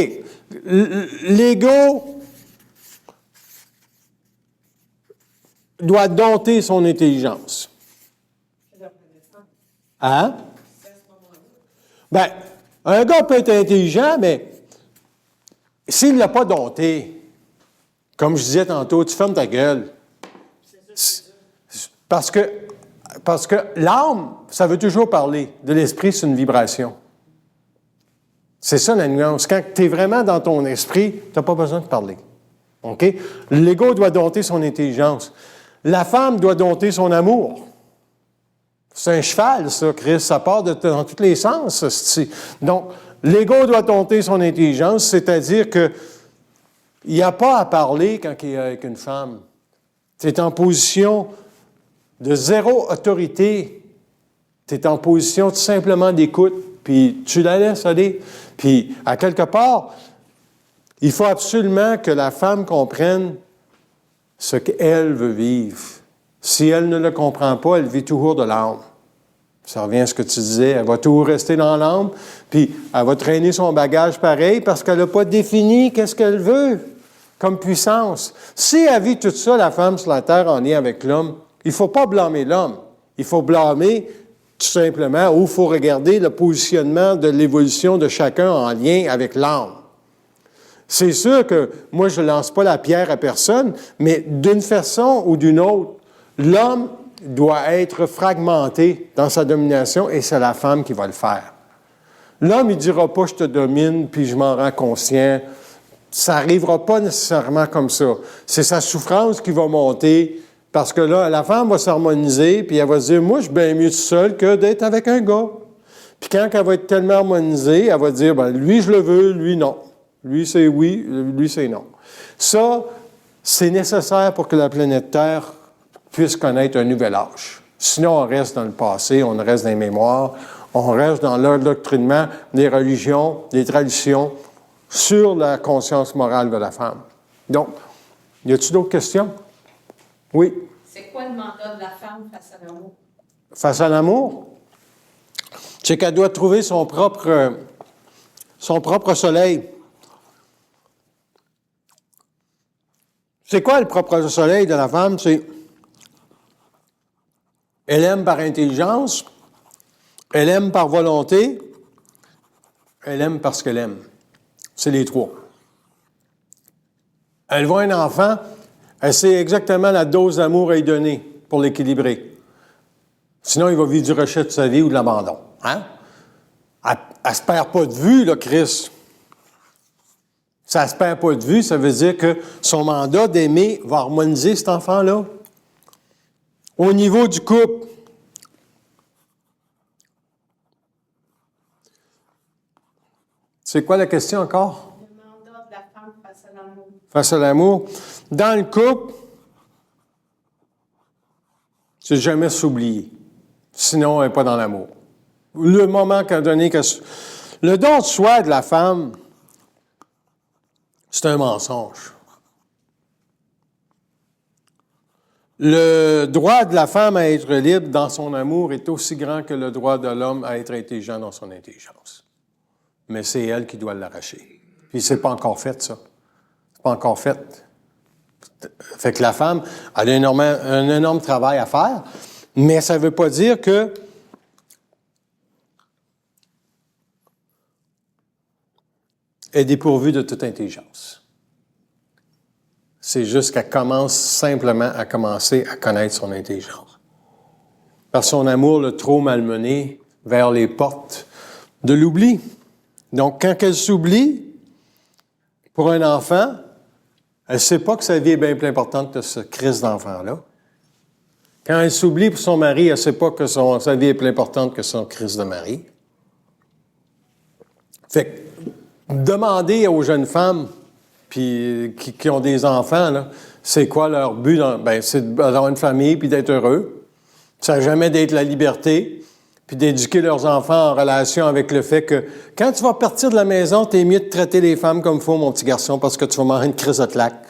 Speaker 1: L'ego doit dompter son intelligence. Hein? Bien, un gars peut être intelligent, mais s'il ne l'a pas dompté, comme je disais tantôt, tu fermes ta gueule. Parce que l'âme, ça veut toujours parler. De l'esprit, c'est une vibration. C'est ça la nuance. Quand tu es vraiment dans ton esprit, tu n'as pas besoin de parler. OK? L'ego doit dompter son intelligence. La femme doit dompter son amour. C'est un cheval, ça, Chris. Ça part dans tous les sens, ça. Donc, l'ego doit dompter son intelligence, c'est-à-dire que il n'y a pas à parler quand il est avec une femme. Tu es en position de zéro autorité. Tu es en position tout simplement d'écoute, puis tu la laisses aller. Puis, à quelque part, il faut absolument que la femme comprenne ce qu'elle veut vivre. Si elle ne le comprend pas, elle vit toujours de l'âme. Ça revient à ce que tu disais, elle va toujours rester dans l'âme, puis elle va traîner son bagage pareil parce qu'elle n'a pas défini qu'est-ce qu'elle veut comme puissance. Si elle vit tout ça, la femme sur la terre, en lien avec l'homme, il ne faut pas blâmer l'homme. Il faut blâmer tout simplement, ou il faut regarder le positionnement de l'évolution de chacun en lien avec l'âme. C'est sûr que moi, je ne lance pas la pierre à personne, mais d'une façon ou d'une autre, l'homme doit être fragmenté dans sa domination et c'est la femme qui va le faire. L'homme, il ne dira pas « je te domine, puis je m'en rends conscient ». Ça n'arrivera pas nécessairement comme ça. C'est sa souffrance qui va monter parce que là, la femme va s'harmoniser puis elle va se dire « moi, je suis bien mieux toute seule que d'être avec un gars ». Puis quand elle va être tellement harmonisée, elle va dire « ben lui, je le veux, lui, non ». Lui, c'est oui, lui, c'est non. Ça, c'est nécessaire pour que la planète Terre puisse connaître un nouvel âge. Sinon, on reste dans le passé, on reste dans les mémoires, on reste dans l'endoctrinement des religions, des traditions sur la conscience morale de la femme. Donc, y a-t-il d'autres questions? Oui?
Speaker 4: C'est quoi le mandat de la femme face à l'amour?
Speaker 1: Face à l'amour? C'est qu'elle doit trouver son propre soleil. C'est quoi le propre soleil de la femme? C'est elle aime par intelligence, elle aime par volonté, elle aime parce qu'elle aime. C'est les trois. Elle voit un enfant, elle sait exactement la dose d'amour à lui donner pour l'équilibrer. Sinon, il va vivre du rejet de sa vie ou de l'abandon. Hein? Elle ne se perd pas de vue, là, Chris. Ça ne se perd pas de vue, ça veut dire que son mandat d'aimer va harmoniser cet enfant-là. Au niveau du couple, c'est quoi la question encore?
Speaker 4: Le mandat de la femme face à l'amour.
Speaker 1: Face à l'amour. Dans le couple, c'est jamais s'oublier. Sinon, elle n'est pas dans l'amour. Le moment qu'elle a donné... Le don de soi de la femme, c'est un mensonge. Le droit de la femme à être libre dans son amour est aussi grand que le droit de l'homme à être intelligent dans son intelligence. Mais c'est elle qui doit l'arracher. Puis c'est pas encore fait, ça. C'est pas encore fait. Fait que la femme, elle a un énorme travail à faire, mais ça ne veut pas dire que elle est dépourvue de toute intelligence. C'est juste qu'elle commence simplement à commencer à connaître son intelligence. Par son amour l'a trop malmené vers les portes de l'oubli. Donc, quand elle s'oublie, pour un enfant, elle ne sait pas que sa vie est bien plus importante que ce Christ d'enfant-là. Quand elle s'oublie pour son mari, elle ne sait pas que sa vie est plus importante que son Christ de mari. Fait que, demandez aux jeunes femmes puis qui ont des enfants, là, c'est quoi leur but? C'est d'avoir une famille puis d'être heureux. Ça n'a jamais d'être la liberté, puis d'éduquer leurs enfants en relation avec le fait que quand tu vas partir de la maison, t'es mieux de traiter les femmes comme il faut, mon petit garçon, parce que tu vas manger une crise de claque.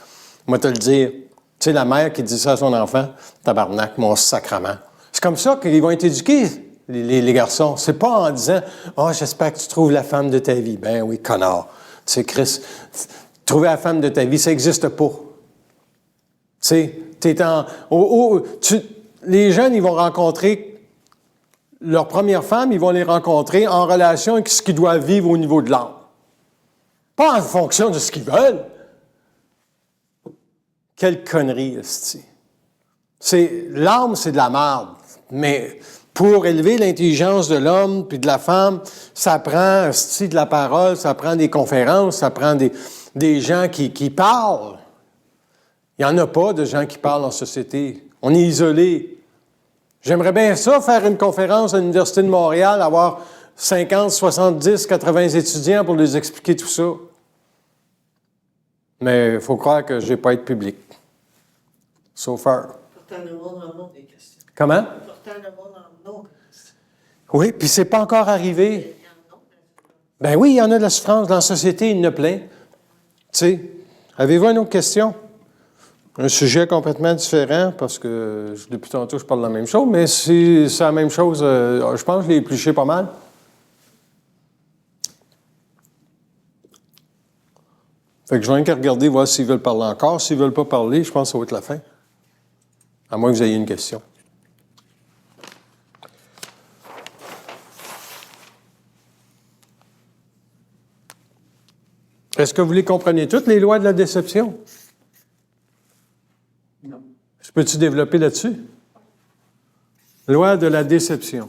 Speaker 1: Moi, te le dire. Tu sais, la mère qui dit ça à son enfant, tabarnak, mon sacrement. C'est comme ça qu'ils vont être éduqués, les garçons. C'est pas en disant « Oh, j'espère que tu trouves la femme de ta vie. » Ben oui, connard. Tu sais, Chris, trouver la femme de ta vie, ça n'existe pas. Tu sais, les jeunes, ils vont rencontrer leur première femme, ils vont les rencontrer en relation avec ce qu'ils doivent vivre au niveau de l'âme. Pas en fonction de ce qu'ils veulent. Quelle connerie, esti. L'âme, c'est de la merde. Mais pour élever l'intelligence de l'homme puis de la femme, ça prend esti, de la parole, ça prend des conférences, ça prend des gens qui parlent. Il n'y en a pas de gens qui parlent en société. On est isolés. J'aimerais bien ça, faire une conférence à l'Université de Montréal, avoir 50, 70, 80 étudiants pour les expliquer tout ça. Mais il faut croire que je n'ai pas été public. So far.
Speaker 2: Pourtant, le monde en a des questions.
Speaker 1: Comment?
Speaker 2: Pourtant, le monde en a des questions.
Speaker 1: Oui, puis c'est pas encore arrivé.
Speaker 2: Il y en a,
Speaker 1: Ben oui, il y en a de la souffrance. Dans la société, il y en a plein. Tu sais, avez-vous une autre question? Un sujet complètement différent, parce que depuis tantôt, je parle de la même chose, mais si c'est la même chose, je pense que je l'ai épluché pas mal. Fait que je vais rien qu'à regarder, voir s'ils veulent parler encore. S'ils ne veulent pas parler, je pense que ça va être la fin. À moins que vous ayez une question. Est-ce que vous les comprenez toutes, les lois de la déception?
Speaker 3: Non.
Speaker 1: Je peux-tu développer là-dessus? Loi de la déception.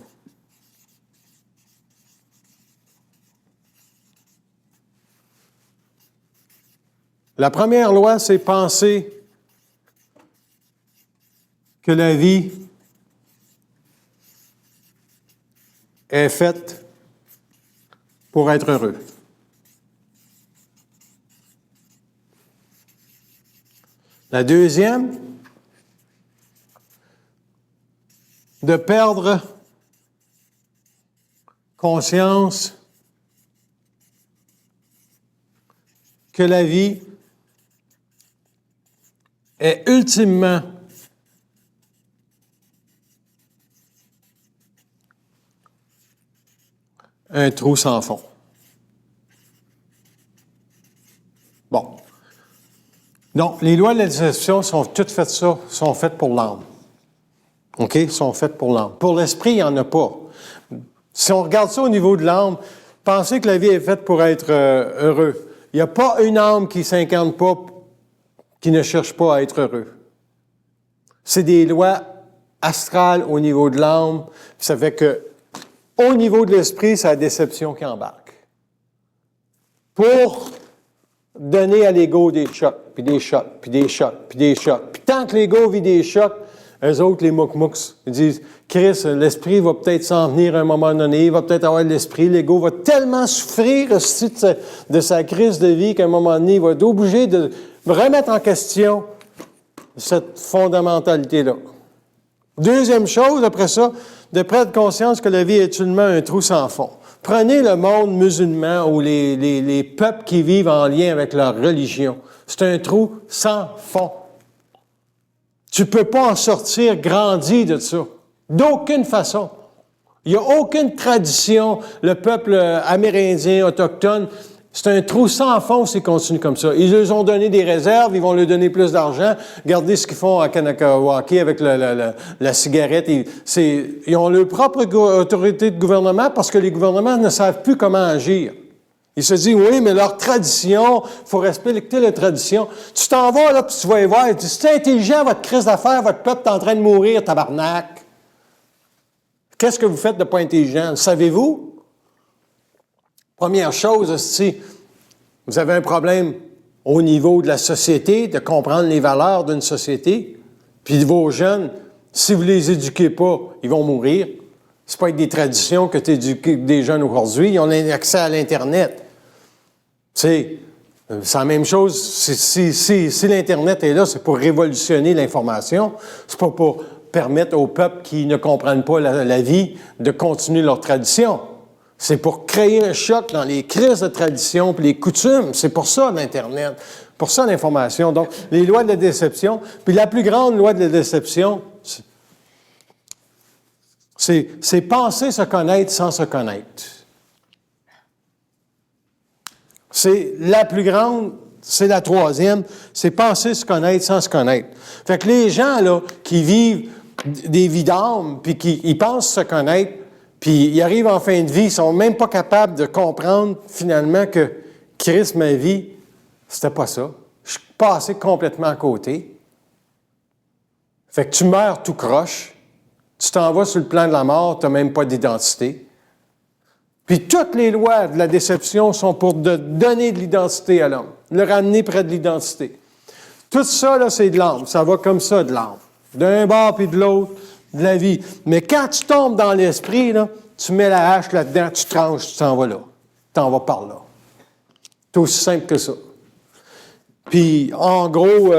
Speaker 1: La première loi, c'est penser que la vie est faite pour être heureux. La deuxième, de perdre conscience que la vie est ultimement un trou sans fond. Bon. Donc, les lois de la déception sont toutes faites ça, sont faites pour l'âme. OK? Sont faites pour l'âme. Pour l'esprit, il n'y en a pas. Si on regarde ça au niveau de l'âme, pensez que la vie est faite pour être heureux. Il n'y a pas une âme qui ne s'incarne pas, qui ne cherche pas à être heureux. C'est des lois astrales au niveau de l'âme. Ça fait que, au niveau de l'esprit, c'est la déception qui embarque. Pour donner à l'ego des chocs, puis des chocs, puis des chocs, puis des chocs. Puis tant que l'ego vit des chocs, eux autres, les mouk-mouks, ils disent « Chris, l'esprit va peut-être s'en venir à un moment donné, il va peut-être avoir de l'esprit, l'ego va tellement souffrir aussi de sa crise de vie qu'à un moment donné, il va être obligé de remettre en question cette fondamentalité-là. » Deuxième chose, après ça, de prendre conscience que la vie est seulement un trou sans fond. Prenez le monde musulman ou les peuples qui vivent en lien avec leur religion. C'est un trou sans fond. Tu ne peux pas en sortir grandi de ça. D'aucune façon. Il n'y a aucune tradition. Le peuple amérindien, autochtone, c'est un trou sans fond s'ils continuent comme ça. Ils leur ont donné des réserves, ils vont leur donner plus d'argent. Regardez ce qu'ils font à Kanakawake avec la cigarette. Ils ont leur propre autorité de gouvernement parce que les gouvernements ne savent plus comment agir. Ils se disent, oui, mais leur tradition, il faut respecter la tradition. Tu t'en vas là, puis tu vas y voir, tu dis, c'est intelligent, votre crise d'affaires, votre peuple est en train de mourir, tabarnak. Qu'est-ce que vous faites de pas intelligent? Savez-vous? Première chose, si vous avez un problème au niveau de la société, de comprendre les valeurs d'une société, puis vos jeunes, si vous ne les éduquez pas, ils vont mourir. C'est pas avec des traditions que tu éduques des jeunes aujourd'hui, ils ont accès à l'Internet. Tu sais, c'est la même chose, si l'Internet est là, c'est pour révolutionner l'information, c'est pas pour permettre aux peuples qui ne comprennent pas la vie de continuer leur tradition. C'est pour créer un choc dans les crises de tradition et les coutumes. C'est pour ça l'Internet, pour ça l'information. Donc, les lois de la déception. Puis la plus grande loi de la déception, c'est penser se connaître sans se connaître. C'est la plus grande, c'est la troisième, c'est penser se connaître sans se connaître. Fait que les gens là qui vivent des vies d'âme, puis qui pensent se connaître, puis ils arrivent en fin de vie, ils sont même pas capables de comprendre finalement que Christ, ma vie, c'était pas ça. Je suis passé complètement à côté. Fait que tu meurs tout croche, tu t'en vas sur le plan de la mort, tu n'as même pas d'identité. Puis toutes les lois de la déception sont pour donner de l'identité à l'homme, le ramener près de l'identité. Tout ça, là, c'est de l'âme. Ça va comme ça, de l'âme. D'un bord puis de l'autre, de la vie. Mais quand tu tombes dans l'esprit, là, tu mets la hache là-dedans, tu tranches, tu t'en vas là. Tu t'en vas par là. C'est aussi simple que ça. Puis, en gros,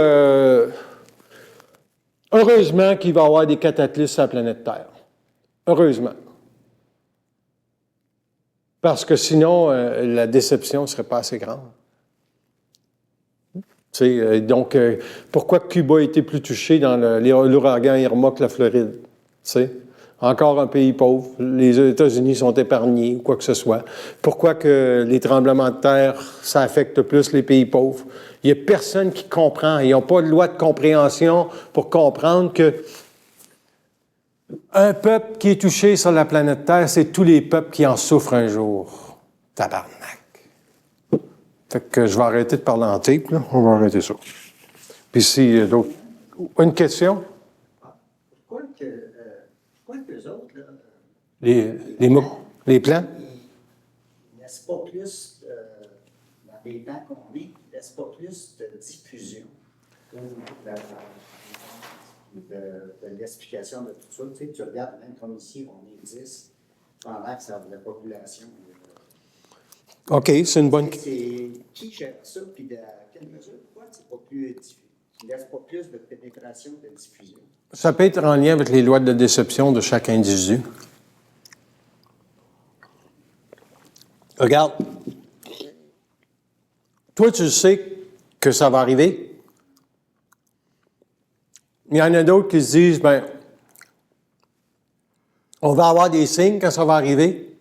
Speaker 1: heureusement qu'il va y avoir des cataclysmes sur la planète Terre. Heureusement. Parce que sinon, la déception ne serait pas assez grande. Donc, pourquoi Cuba a été plus touché dans l'ouragan Irma que la Floride? T'sais? Encore un pays pauvre. Les États-Unis sont épargnés ou quoi que ce soit. Pourquoi que les tremblements de terre, ça affecte plus les pays pauvres? Il n'y a personne qui comprend. Ils n'ont pas de loi de compréhension pour comprendre que un peuple qui est touché sur la planète Terre, c'est tous les peuples qui en souffrent un jour. Tabarnak. Fait que je vais arrêter de parler en type, là. On va arrêter ça. Puis si d'autres... Une question?
Speaker 3: Pourquoi que eux autres, là,
Speaker 1: Les plans?
Speaker 3: ils laissent pas plus, dans les temps qu'on vit, ils laissent pas plus de diffusion de l'explication de tout ça. Tu sais, tu regardes, même comme ici, on est 10, pendant que ça, la population...
Speaker 1: OK, c'est une bonne...
Speaker 3: C'est qui gère ça, puis à quelle mesure? Pourquoi c'est pas plus diffus? Qui laisse pas plus de pénétration, de diffusion?
Speaker 1: Ça peut être en lien avec les lois de déception de chaque individu. Regarde. Toi, tu sais que ça va arriver. Il y en a d'autres qui se disent, ben, on va avoir des signes quand ça va arriver.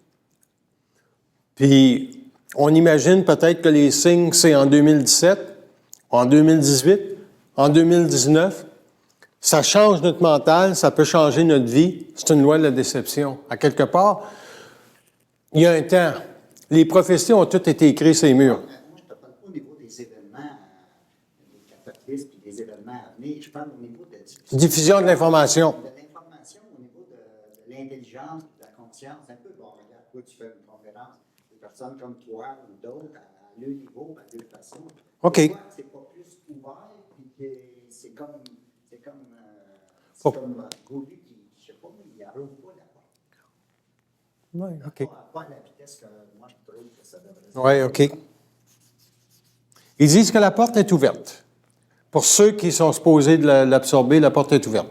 Speaker 1: Puis, on imagine peut-être que les signes, c'est en 2017, en 2018, en 2019. Ça change notre mental, ça peut changer notre vie. C'est une loi de la déception. À quelque part, il y a un temps. Les prophéties ont toutes été écrites sur les murs.
Speaker 3: Moi, je ne te parle pas au niveau des événements, des cataclysmes et des événements à venir. Je parle au niveau de la diffusion.
Speaker 1: Diffusion de l'information.
Speaker 3: De l'information, au niveau de l'intelligence, de la conscience. Un peu, bon, regarde, toi, tu fais une conférence. Des personnes comme toi ou d'autres, à leur niveau, à leur façon.
Speaker 1: OK.
Speaker 3: Pourquoi c'est pas plus ouvert, puis que c'est comme Gaudu qui, je ne sais pas, il n'arrive pas la porte.
Speaker 1: Oui, OK.
Speaker 3: Pas à la vitesse que moi, je trouve que ça devrait être.
Speaker 1: Oui, OK. Ils disent que la porte est ouverte. Pour ceux qui sont supposés de l'absorber, la porte est ouverte.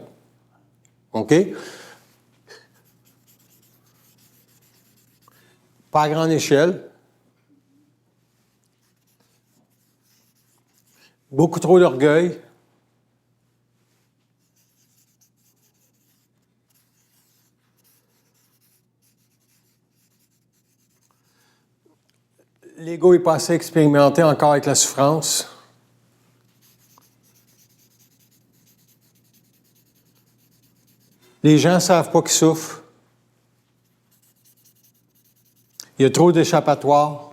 Speaker 1: OK? Pas à grande échelle. Beaucoup trop d'orgueil. L'ego n'est pas assez expérimenté encore avec la souffrance. Les gens ne savent pas qu'ils souffrent. Il y a trop d'échappatoires.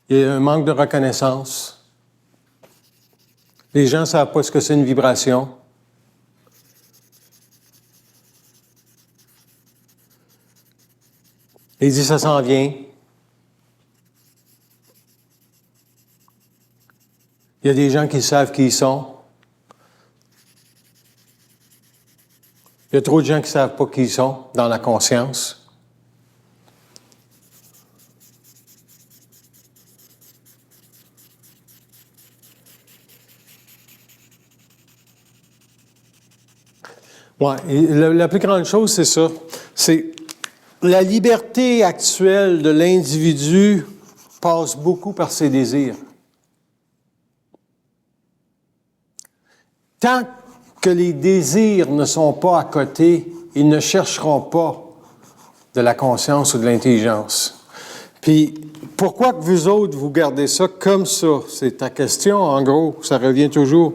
Speaker 1: Il y a un manque de reconnaissance. Les gens ne savent pas ce que c'est une vibration. Il dit, ça s'en vient. Il y a des gens qui savent qui ils sont. Il y a trop de gens qui ne savent pas qui ils sont dans la conscience. Ouais, et la plus grande chose, c'est ça. C'est la liberté actuelle de l'individu passe beaucoup par ses désirs. Tant que les désirs ne sont pas à côté, ils ne chercheront pas de la conscience ou de l'intelligence. Puis, pourquoi que vous autres, vous gardez ça comme ça? C'est ta question, en gros, ça revient toujours.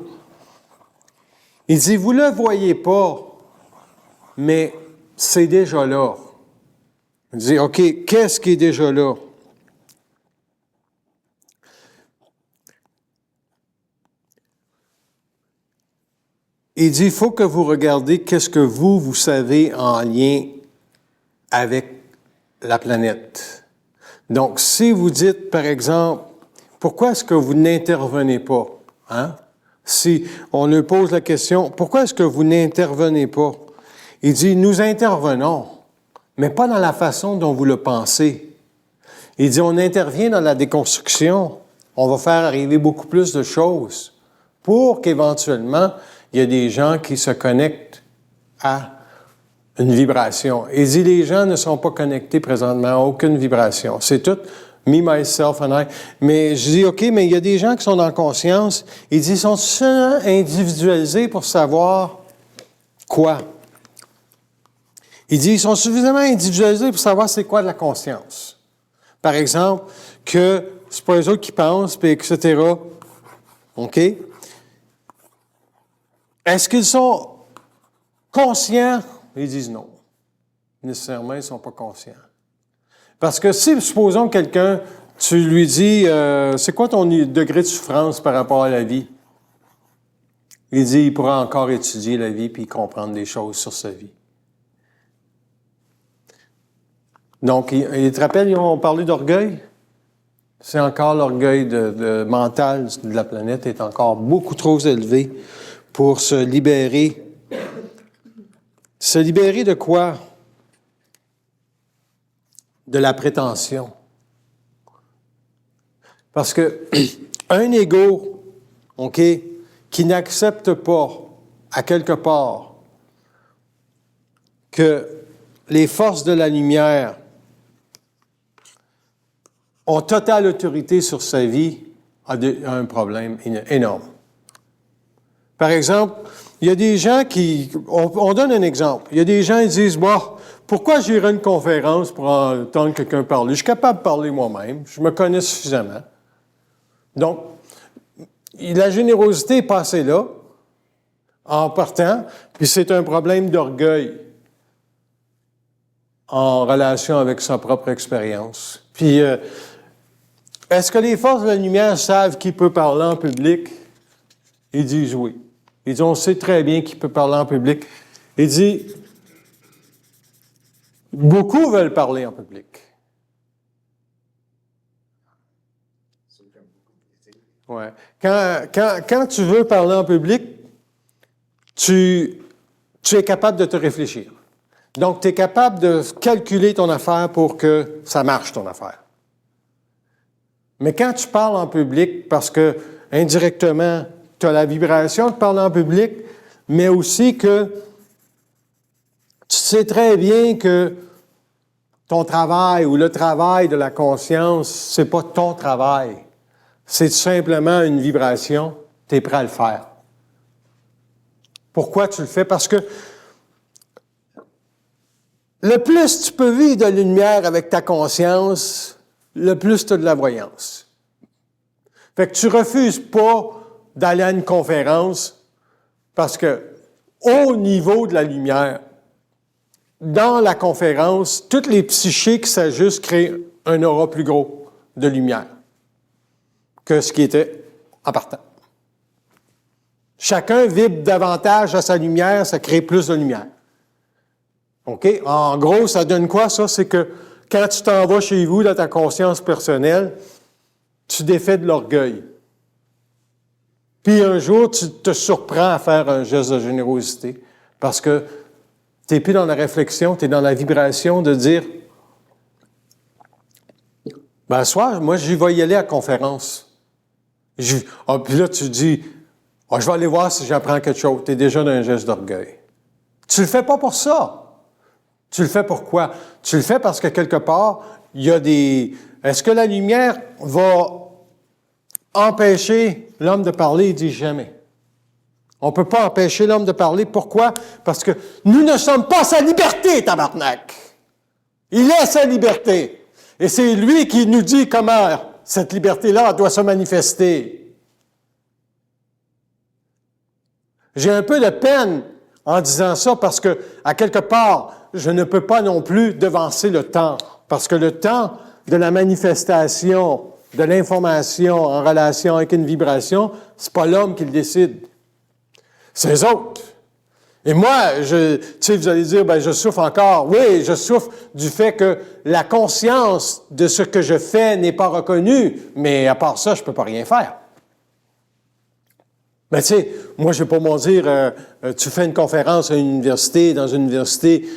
Speaker 1: Il dit, vous ne le voyez pas, mais c'est déjà là. Il dit, OK, qu'est-ce qui est déjà là? Il dit, il faut que vous regardiez qu'est-ce que vous savez en lien avec la planète. Donc, si vous dites, par exemple, pourquoi est-ce que vous n'intervenez pas? Hein? Si on lui pose la question, pourquoi est-ce que vous n'intervenez pas? Il dit, nous intervenons, mais pas dans la façon dont vous le pensez. Il dit, on intervient dans la déconstruction, on va faire arriver beaucoup plus de choses pour qu'éventuellement, il y ait des gens qui se connectent à une vibration. Il dit, les gens ne sont pas connectés présentement à aucune vibration. C'est tout me, myself and I. Mais je dis, OK, mais il y a des gens qui sont dans conscience. Il dit, ils sont seulement individualisés pour savoir quoi? Il dit, ils sont suffisamment individualisés pour savoir c'est quoi de la conscience. Par exemple, que c'est pas eux autres qui pensent, puis etc. OK? Est-ce qu'ils sont conscients? Ils disent non. Nécessairement, ils ne sont pas conscients. Parce que si, supposons que quelqu'un, tu lui dis, c'est quoi ton degré de souffrance par rapport à la vie? Il dit, il pourra encore étudier la vie puis comprendre des choses sur sa vie. Donc, il te rappelle, ils ont parlé d'orgueil? C'est encore l'orgueil mental de la planète est encore beaucoup trop élevé pour se libérer. Se libérer de quoi? De la prétention. Parce que un ego, OK, qui n'accepte pas, à quelque part, que les forces de la lumière ont totale autorité sur sa vie, a un problème énorme. Par exemple, il y a des gens qui... On donne un exemple. Il y a des gens qui disent, bon, pourquoi j'irai une conférence pour entendre quelqu'un parler? Je suis capable de parler moi-même. Je me connais suffisamment. Donc, la générosité est passée là, en partant, puis c'est un problème d'orgueil en relation avec sa propre expérience. Puis, est-ce que les forces de la lumière savent qui peut parler en public? Ils disent oui. Ils disent, on sait très bien qui peut parler en public. Il dit, beaucoup veulent parler en public. Ouais. Quand tu veux parler en public, tu es capable de te réfléchir. Donc, tu es capable de calculer ton affaire pour que ça marche, ton affaire. Mais quand tu parles en public, parce que indirectement, tu as la vibration de parler en public, mais aussi que tu sais très bien que ton travail ou le travail de la conscience, c'est pas ton travail. C'est simplement une vibration, tu es prêt à le faire. Pourquoi tu le fais? Parce que le plus tu peux vivre de lumière avec ta conscience, le plus tu as de la voyance. Fait que tu refuses pas d'aller à une conférence parce que au niveau de la lumière, dans la conférence, toutes les psychiques s'ajustent, créent un aura plus gros de lumière que ce qui était en partant. Chacun vibre davantage à sa lumière, ça crée plus de lumière. OK? En gros, ça donne quoi, ça? C'est que quand tu t'en vas chez vous, dans ta conscience personnelle, tu défais de l'orgueil. Puis un jour, tu te surprends à faire un geste de générosité parce que tu n'es plus dans la réflexion, tu es dans la vibration de dire « Ben, soir, moi, je vais y aller à la conférence. » Puis là, tu dis « je vais aller voir si j'apprends quelque chose. » Tu es déjà dans un geste d'orgueil. Tu le fais pas pour ça. Tu le fais pourquoi? Tu le fais parce que quelque part, il y a des... Est-ce que la lumière va empêcher l'homme de parler? Il dit jamais. On ne peut pas empêcher l'homme de parler. Pourquoi? Parce que nous ne sommes pas sa liberté, tabarnak. Il est sa liberté. Et c'est lui qui nous dit comment cette liberté-là doit se manifester. J'ai un peu de peine en disant ça parce que, à quelque part, je ne peux pas non plus devancer le temps. Parce que le temps de la manifestation de l'information en relation avec une vibration, c'est pas l'homme qui le décide. C'est les autres. Et moi, tu sais, vous allez dire, ben, je souffre encore. Oui, je souffre du fait que la conscience de ce que je fais n'est pas reconnue, mais à part ça, je peux pas rien faire. Mais tu sais, moi, je vais pas m'en dire, tu fais une conférence à une université, dans une université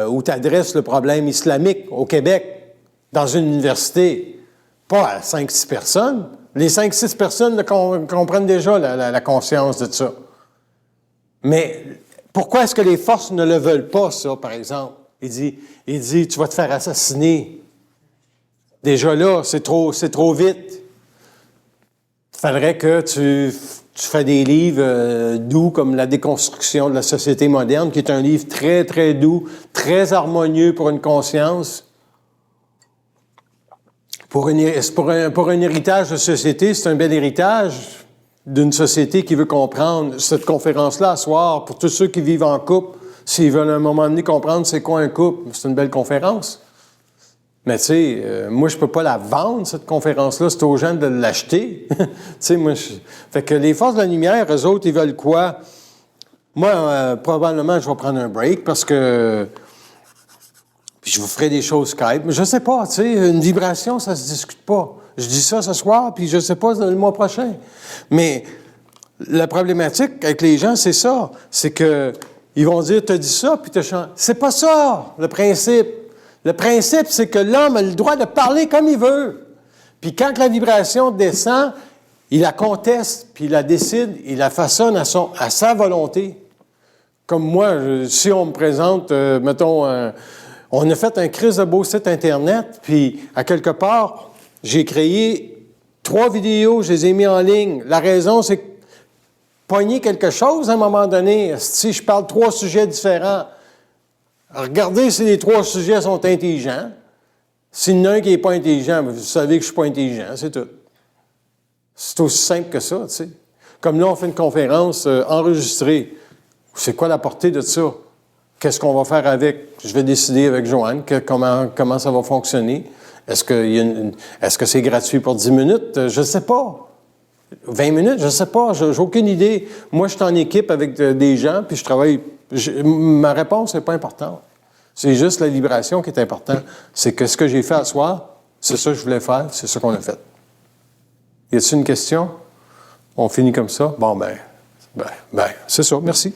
Speaker 1: où tu adresses le problème islamique au Québec. dans une université, pas à 5-6 personnes. Les 5-6 personnes comprennent déjà la conscience de ça. Mais pourquoi est-ce que les forces ne le veulent pas, ça, par exemple? Il dit, tu vas te faire assassiner. Déjà là, c'est trop vite. Il faudrait que tu fais des livres doux comme La déconstruction de la société moderne, qui est un livre très, très doux, très harmonieux pour une conscience. Pour un héritage de société, c'est un bel héritage d'une société qui veut comprendre cette conférence-là à soir, pour tous ceux qui vivent en couple, s'ils veulent à un moment donné comprendre c'est quoi un couple, c'est une belle conférence. Mais tu sais, moi, je peux pas la vendre, cette conférence-là, c'est aux gens de l'acheter. Tu sais, fait que les forces de la lumière, eux autres, ils veulent quoi? Moi, probablement, je vais prendre un break parce que... Puis je vous ferai des choses Skype. Mais je sais pas, tu sais, une vibration, ça se discute pas. Je dis ça ce soir, puis je sais pas le mois prochain. Mais la problématique avec les gens, c'est ça. C'est que ils vont dire, t'as dit ça, puis t'as chanté. C'est pas ça, le principe. Le principe, c'est que l'homme a le droit de parler comme il veut. Puis quand la vibration descend, il la conteste, puis il la décide, il la façonne à sa volonté. Comme moi, si on me présente, mettons, on a fait un crise de beau site Internet, puis à quelque part, j'ai créé 3 vidéos, je les ai mis en ligne. La raison, c'est que pogner quelque chose à un moment donné. Si je parle 3 sujets différents, regardez si les 3 sujets sont intelligents. S'il y en a un qui n'est pas intelligent, vous savez que je ne suis pas intelligent, c'est tout. C'est aussi simple que ça, tu sais. Comme là, on fait une conférence enregistrée. C'est quoi la portée de ça? Qu'est-ce qu'on va faire avec? Je vais décider avec Joanne comment ça va fonctionner. Est-ce que c'est gratuit pour 10 minutes? Je ne sais pas. 20 minutes? Je ne sais pas. J'ai aucune idée. Moi, je suis en équipe avec des gens, puis je travaille. Ma réponse n'est pas importante. C'est juste la vibration qui est importante. C'est que ce que j'ai fait à soir, c'est ça que je voulais faire, c'est ça qu'on a fait. Y a-t-il une question? On finit comme ça? Bon, ben, c'est ça. Merci.